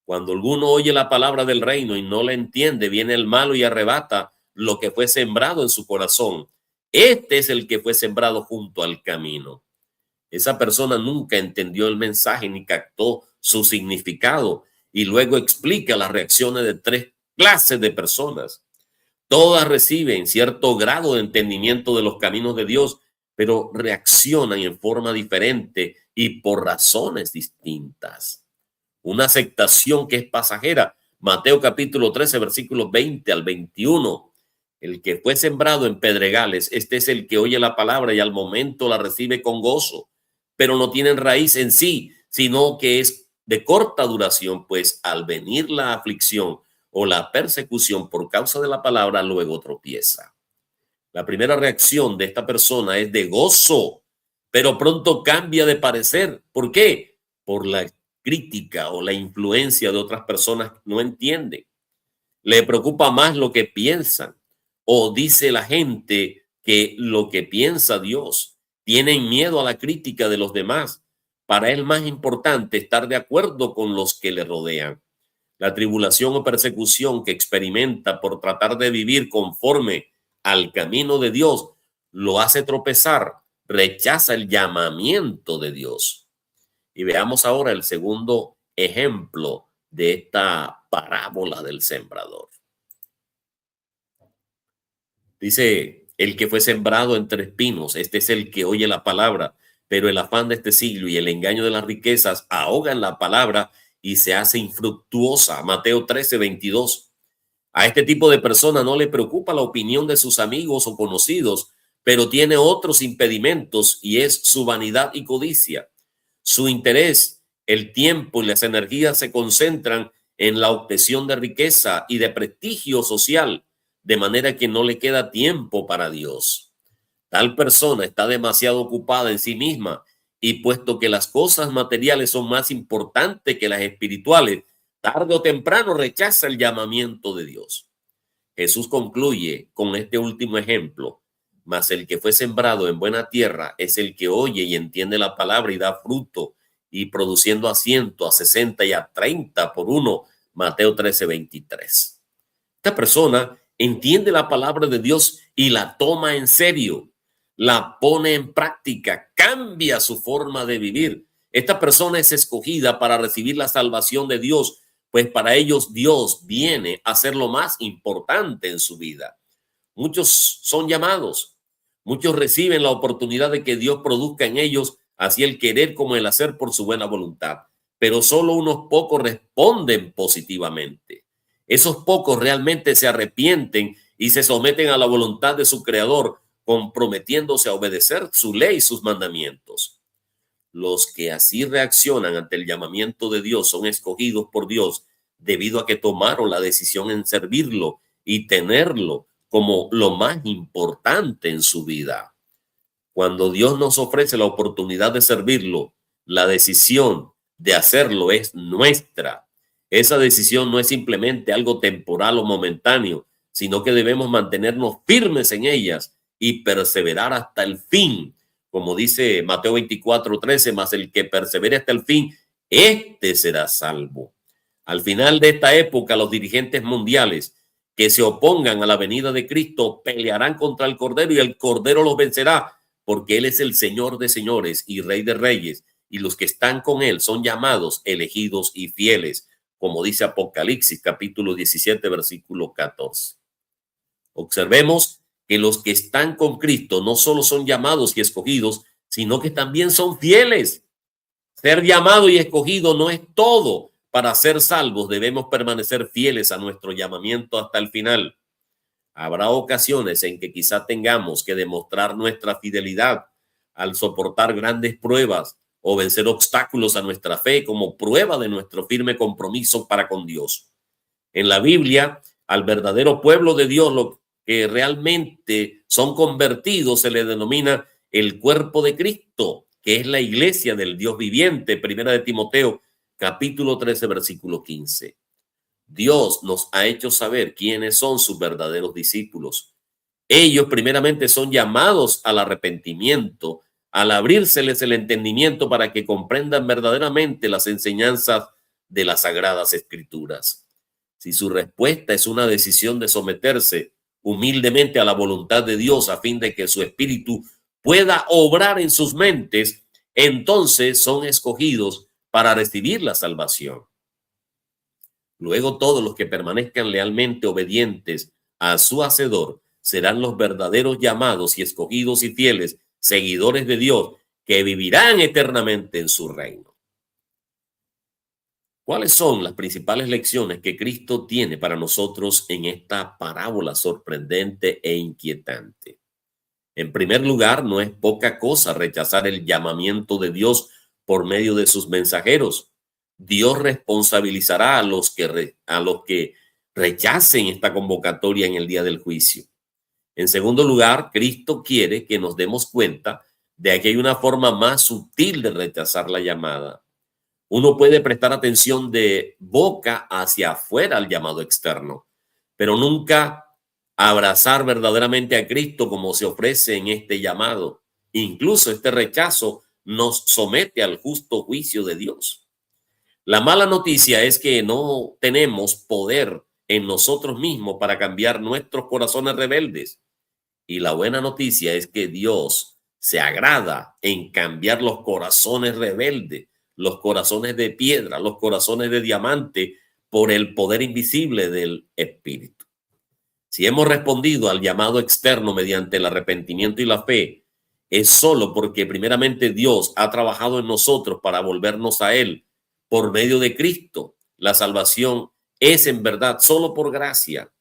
Cuando alguno oye la palabra del reino y no la entiende, viene el malo y arrebata lo que fue sembrado en su corazón. Este es el que fue sembrado junto al camino. Esa persona nunca entendió el mensaje ni captó su significado, y luego explica las reacciones de tres clases de personas. Todas reciben cierto grado de entendimiento de los caminos de Dios, pero reaccionan en forma diferente y por razones distintas. Una aceptación que es pasajera. Mateo capítulo 13, versículos 20 al 21. El que fue sembrado en pedregales, este es el que oye la palabra y al momento la recibe con gozo, pero no tienen raíz en sí, sino que es de corta duración, pues al venir la aflicción o la persecución por causa de la palabra, luego tropieza. La primera reacción de esta persona es de gozo, pero pronto cambia de parecer. ¿Por qué? Por la crítica o la influencia de otras personas que no entienden. Le preocupa más lo que piensan, o dice la gente que lo que piensa Dios. Tienen miedo a la crítica de los demás. Para él más importante estar de acuerdo con los que le rodean. La tribulación o persecución que experimenta por tratar de vivir conforme al camino de Dios lo hace tropezar, rechaza el llamamiento de Dios. Y veamos ahora el segundo ejemplo de esta parábola del sembrador. Dice: el que fue sembrado entre espinos, este es el que oye la palabra, pero el afán de este siglo y el engaño de las riquezas ahogan la palabra y se hace infructuosa. Mateo 13, 22. A este tipo de persona no le preocupa la opinión de sus amigos o conocidos, pero tiene otros impedimentos, y es su vanidad y codicia. Su interés, el tiempo y las energías se concentran en la obtención de riqueza y de prestigio social, de manera que no le queda tiempo para Dios. Tal persona está demasiado ocupada en sí misma y puesto que las cosas materiales son más importantes que las espirituales, tarde o temprano rechaza el llamamiento de Dios. Jesús concluye con este último ejemplo: mas el que fue sembrado en buena tierra es el que oye y entiende la palabra y da fruto, y produciendo a 100, a 60 y a 30 por uno. Mateo 13:23. Esta persona entiende la palabra de Dios y la toma en serio, la pone en práctica, cambia su forma de vivir. Esta persona es escogida para recibir la salvación de Dios, pues para ellos Dios viene a ser lo más importante en su vida. Muchos son llamados, muchos reciben la oportunidad de que Dios produzca en ellos así el querer como el hacer por su buena voluntad, pero solo unos pocos responden positivamente. Esos pocos realmente se arrepienten y se someten a la voluntad de su Creador, comprometiéndose a obedecer su ley y sus mandamientos. Los que así reaccionan ante el llamamiento de Dios son escogidos por Dios debido a que tomaron la decisión en servirlo y tenerlo como lo más importante en su vida. Cuando Dios nos ofrece la oportunidad de servirlo, la decisión de hacerlo es nuestra. Esa decisión no es simplemente algo temporal o momentáneo, sino que debemos mantenernos firmes en ellas y perseverar hasta el fin. Como dice Mateo 24:13, mas el que persevere hasta el fin, este será salvo. Al final de esta época, los dirigentes mundiales que se opongan a la venida de Cristo pelearán contra el Cordero y el Cordero los vencerá, porque Él es el Señor de señores y Rey de reyes, y los que están con Él son llamados, elegidos y fieles, como dice Apocalipsis capítulo 17, versículo 14. Observemos que los que están con Cristo no solo son llamados y escogidos, sino que también son fieles. Ser llamado y escogido no es todo. Para ser salvos debemos permanecer fieles a nuestro llamamiento hasta el final. Habrá ocasiones en que quizá tengamos que demostrar nuestra fidelidad al soportar grandes pruebas o vencer obstáculos a nuestra fe como prueba de nuestro firme compromiso para con Dios. En la Biblia, al verdadero pueblo de Dios, lo que realmente son convertidos, se le denomina el cuerpo de Cristo, que es la iglesia del Dios viviente. Primera de Timoteo, capítulo 13, versículo 15. Dios nos ha hecho saber quiénes son sus verdaderos discípulos. Ellos primeramente son llamados al arrepentimiento, al abrírseles el entendimiento para que comprendan verdaderamente las enseñanzas de las Sagradas Escrituras. Si su respuesta es una decisión de someterse humildemente a la voluntad de Dios a fin de que su espíritu pueda obrar en sus mentes, entonces son escogidos para recibir la salvación. Luego todos los que permanezcan lealmente obedientes a su Hacedor serán los verdaderos llamados y escogidos y fieles seguidores de Dios que vivirán eternamente en su reino. ¿Cuáles son las principales lecciones que Cristo tiene para nosotros en esta parábola sorprendente e inquietante? En primer lugar, no es poca cosa rechazar el llamamiento de Dios por medio de sus mensajeros. Dios responsabilizará a los que rechacen esta convocatoria en el día del juicio. En segundo lugar, Cristo quiere que nos demos cuenta de que hay una forma más sutil de rechazar la llamada. Uno puede prestar atención de boca hacia afuera al llamado externo, pero nunca abrazar verdaderamente a Cristo como se ofrece en este llamado. Incluso este rechazo nos somete al justo juicio de Dios. La mala noticia es que no tenemos poder en nosotros mismos para cambiar nuestros corazones rebeldes. Y la buena noticia es que Dios se agrada en cambiar los corazones rebeldes, los corazones de piedra, los corazones de diamante, por el poder invisible del Espíritu. Si hemos respondido al llamado externo mediante el arrepentimiento y la fe, es solo porque primeramente Dios ha trabajado en nosotros para volvernos a Él por medio de Cristo. La salvación es en verdad solo por gracia.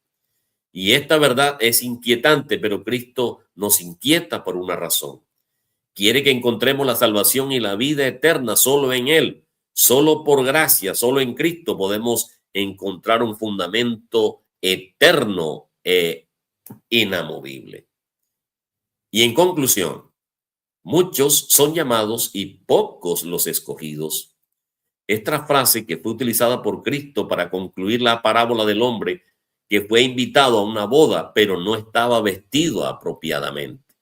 Y esta verdad es inquietante, pero Cristo nos inquieta por una razón. Quiere que encontremos la salvación y la vida eterna solo en Él. Solo por gracia, solo en Cristo podemos encontrar un fundamento eterno e inamovible. Y en conclusión, muchos son llamados y pocos los escogidos. Esta frase que fue utilizada por Cristo para concluir la parábola del hombre que fue invitado a una boda, pero no estaba vestido apropiadamente.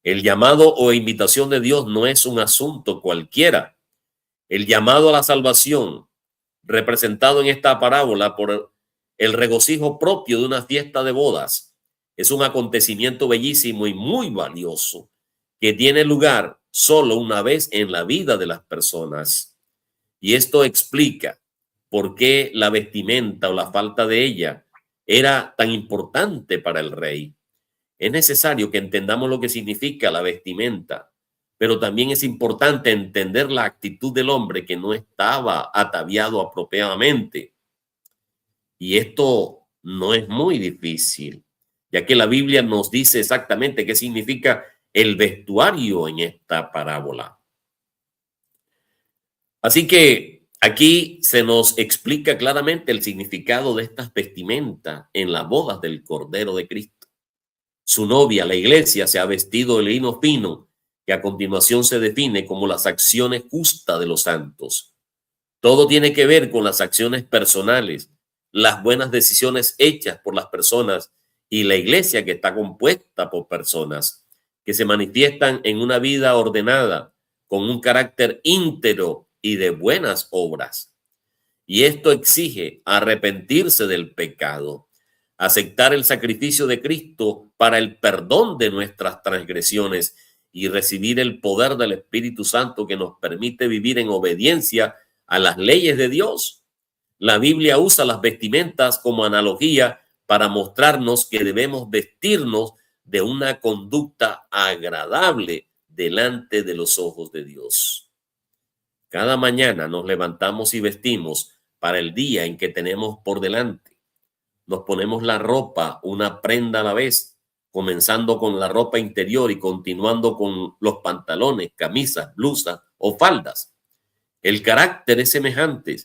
El llamado o invitación de Dios no es un asunto cualquiera. El llamado a la salvación, representado en esta parábola por el regocijo propio de una fiesta de bodas, es un acontecimiento bellísimo y muy valioso que tiene lugar solo una vez en la vida de las personas. Y esto explica por qué la vestimenta o la falta de ella era tan importante para el rey. Es necesario que entendamos lo que significa la vestimenta, pero también es importante entender la actitud del hombre que no estaba ataviado apropiadamente. Y esto no es muy difícil, ya que la Biblia nos dice exactamente qué significa el vestuario en esta parábola. Así que aquí se nos explica claramente el significado de estas vestimentas en las bodas del Cordero de Cristo. Su novia, la iglesia, se ha vestido de lino fino, que a continuación se define como las acciones justas de los santos. Todo tiene que ver con las acciones personales, las buenas decisiones hechas por las personas y la iglesia que está compuesta por personas que se manifiestan en una vida ordenada, con un carácter íntegro y de buenas obras. Y esto exige arrepentirse del pecado, aceptar el sacrificio de Cristo para el perdón de nuestras transgresiones y recibir el poder del Espíritu Santo que nos permite vivir en obediencia a las leyes de Dios. La Biblia usa las vestimentas como analogía para mostrarnos que debemos vestirnos de una conducta agradable delante de los ojos de Dios. Cada mañana nos levantamos y vestimos para el día en que tenemos por delante. Nos ponemos la ropa, una prenda a la vez, comenzando con la ropa interior y continuando con los pantalones, camisas, blusas o faldas. El carácter es semejante.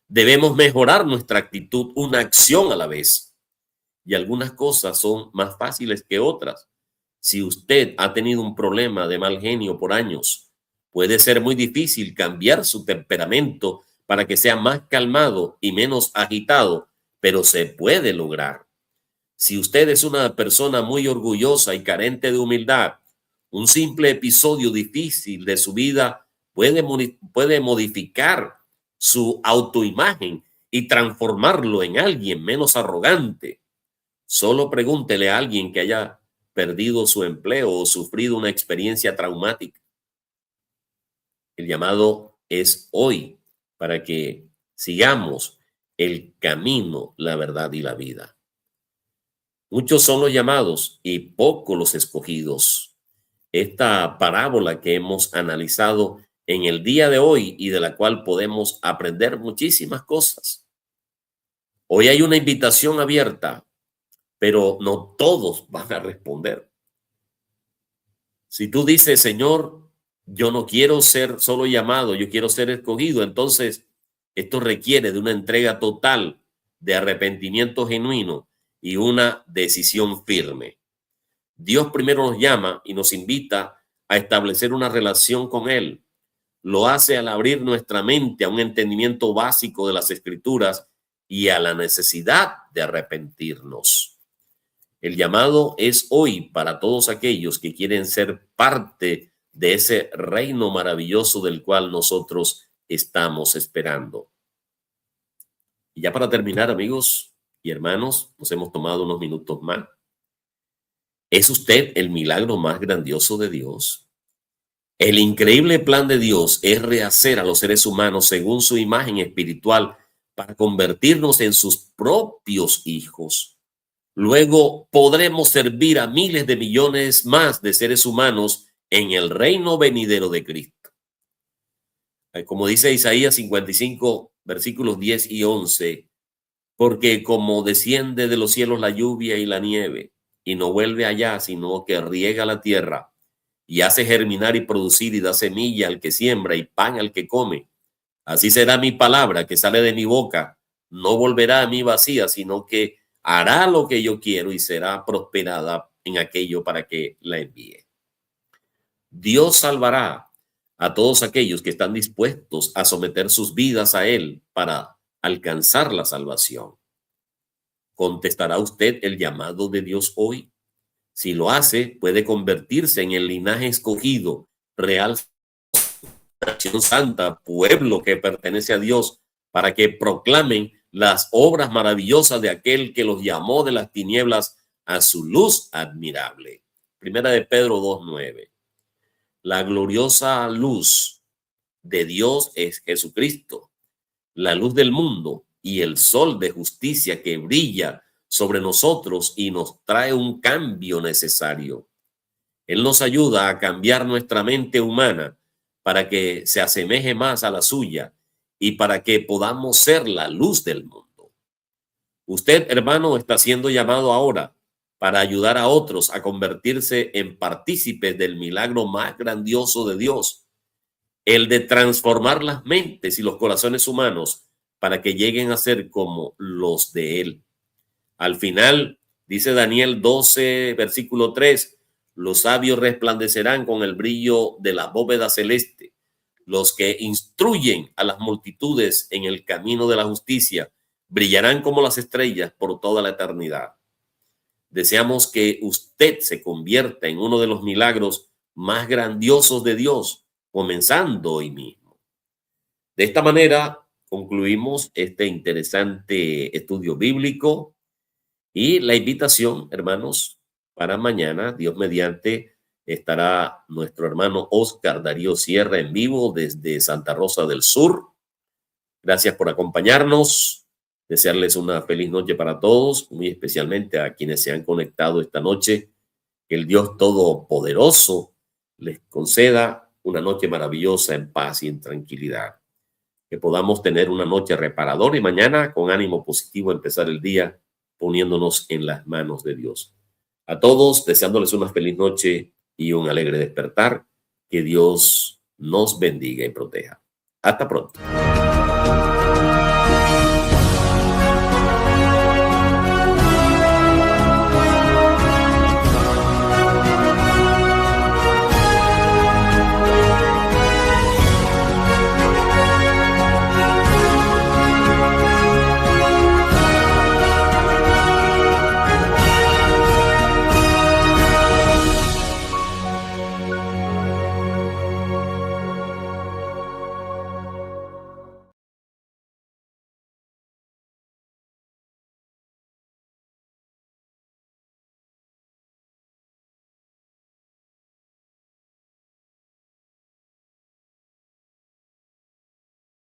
Debemos mejorar nuestra actitud, una acción a la vez. Y algunas cosas son más fáciles que otras. Si usted ha tenido un problema de mal genio por años, puede ser muy difícil cambiar su temperamento para que sea más calmado y menos agitado, pero se puede lograr. Si usted es una persona muy orgullosa y carente de humildad, un simple episodio difícil de su vida puede modificar su autoimagen y transformarlo en alguien menos arrogante. Solo pregúntele a alguien que haya perdido su empleo o sufrido una experiencia traumática. El llamado es hoy para que sigamos el camino, la verdad y la vida. Muchos son los llamados y pocos los escogidos. Esta parábola que hemos analizado en el día de hoy y de la cual podemos aprender muchísimas cosas. Hoy hay una invitación abierta, pero no todos van a responder. Si tú dices, Señor, yo no quiero ser solo llamado, yo quiero ser escogido, entonces esto requiere de una entrega total, de arrepentimiento genuino y una decisión firme. Dios primero nos llama y nos invita a establecer una relación con Él. Lo hace al abrir nuestra mente a un entendimiento básico de las Escrituras y a la necesidad de arrepentirnos. El llamado es hoy para todos aquellos que quieren ser parte de ese reino maravilloso del cual nosotros estamos esperando. Y ya para terminar, amigos y hermanos, nos hemos tomado unos minutos más. ¿Es usted el milagro más grandioso de Dios? El increíble plan de Dios es rehacer a los seres humanos según su imagen espiritual para convertirnos en sus propios hijos. Luego podremos servir a miles de millones más de seres humanos en el reino venidero de Cristo. Como dice Isaías 55, versículos 10 y 11, porque como desciende de los cielos la lluvia y la nieve, y no vuelve allá, sino que riega la tierra, y hace germinar y producir y da semilla al que siembra y pan al que come, así será mi palabra que sale de mi boca, no volverá a mí vacía, sino que hará lo que yo quiero y será prosperada en aquello para que la envíe. Dios salvará a todos aquellos que están dispuestos a someter sus vidas a Él para alcanzar la salvación. ¿Contestará usted el llamado de Dios hoy? Si lo hace, puede convertirse en el linaje escogido, real, nación santa, pueblo que pertenece a Dios, para que proclamen las obras maravillosas de aquel que los llamó de las tinieblas a su luz admirable. Primera de Pedro 2:9. La gloriosa luz de Dios es Jesucristo, la luz del mundo y el sol de justicia que brilla sobre nosotros y nos trae un cambio necesario. Él nos ayuda a cambiar nuestra mente humana para que se asemeje más a la suya y para que podamos ser la luz del mundo. Usted, hermano, está siendo llamado ahora para ayudar a otros a convertirse en partícipes del milagro más grandioso de Dios, el de transformar las mentes y los corazones humanos para que lleguen a ser como los de Él. Al final, dice Daniel 12, versículo 3, los sabios resplandecerán con el brillo de la bóveda celeste. Los que instruyen a las multitudes en el camino de la justicia brillarán como las estrellas por toda la eternidad. Deseamos que usted se convierta en uno de los milagros más grandiosos de Dios, comenzando hoy mismo. De esta manera, concluimos este interesante estudio bíblico y la invitación, hermanos, para mañana, Dios mediante, estará nuestro hermano Oscar Darío Sierra en vivo desde Santa Rosa del Sur. Gracias por acompañarnos. Desearles una feliz noche para todos, muy especialmente a quienes se han conectado esta noche. Que el Dios Todopoderoso les conceda una noche maravillosa en paz y en tranquilidad. Que podamos tener una noche reparadora y mañana con ánimo positivo empezar el día poniéndonos en las manos de Dios. A todos, deseándoles una feliz noche y un alegre despertar. Que Dios nos bendiga y proteja. Hasta pronto.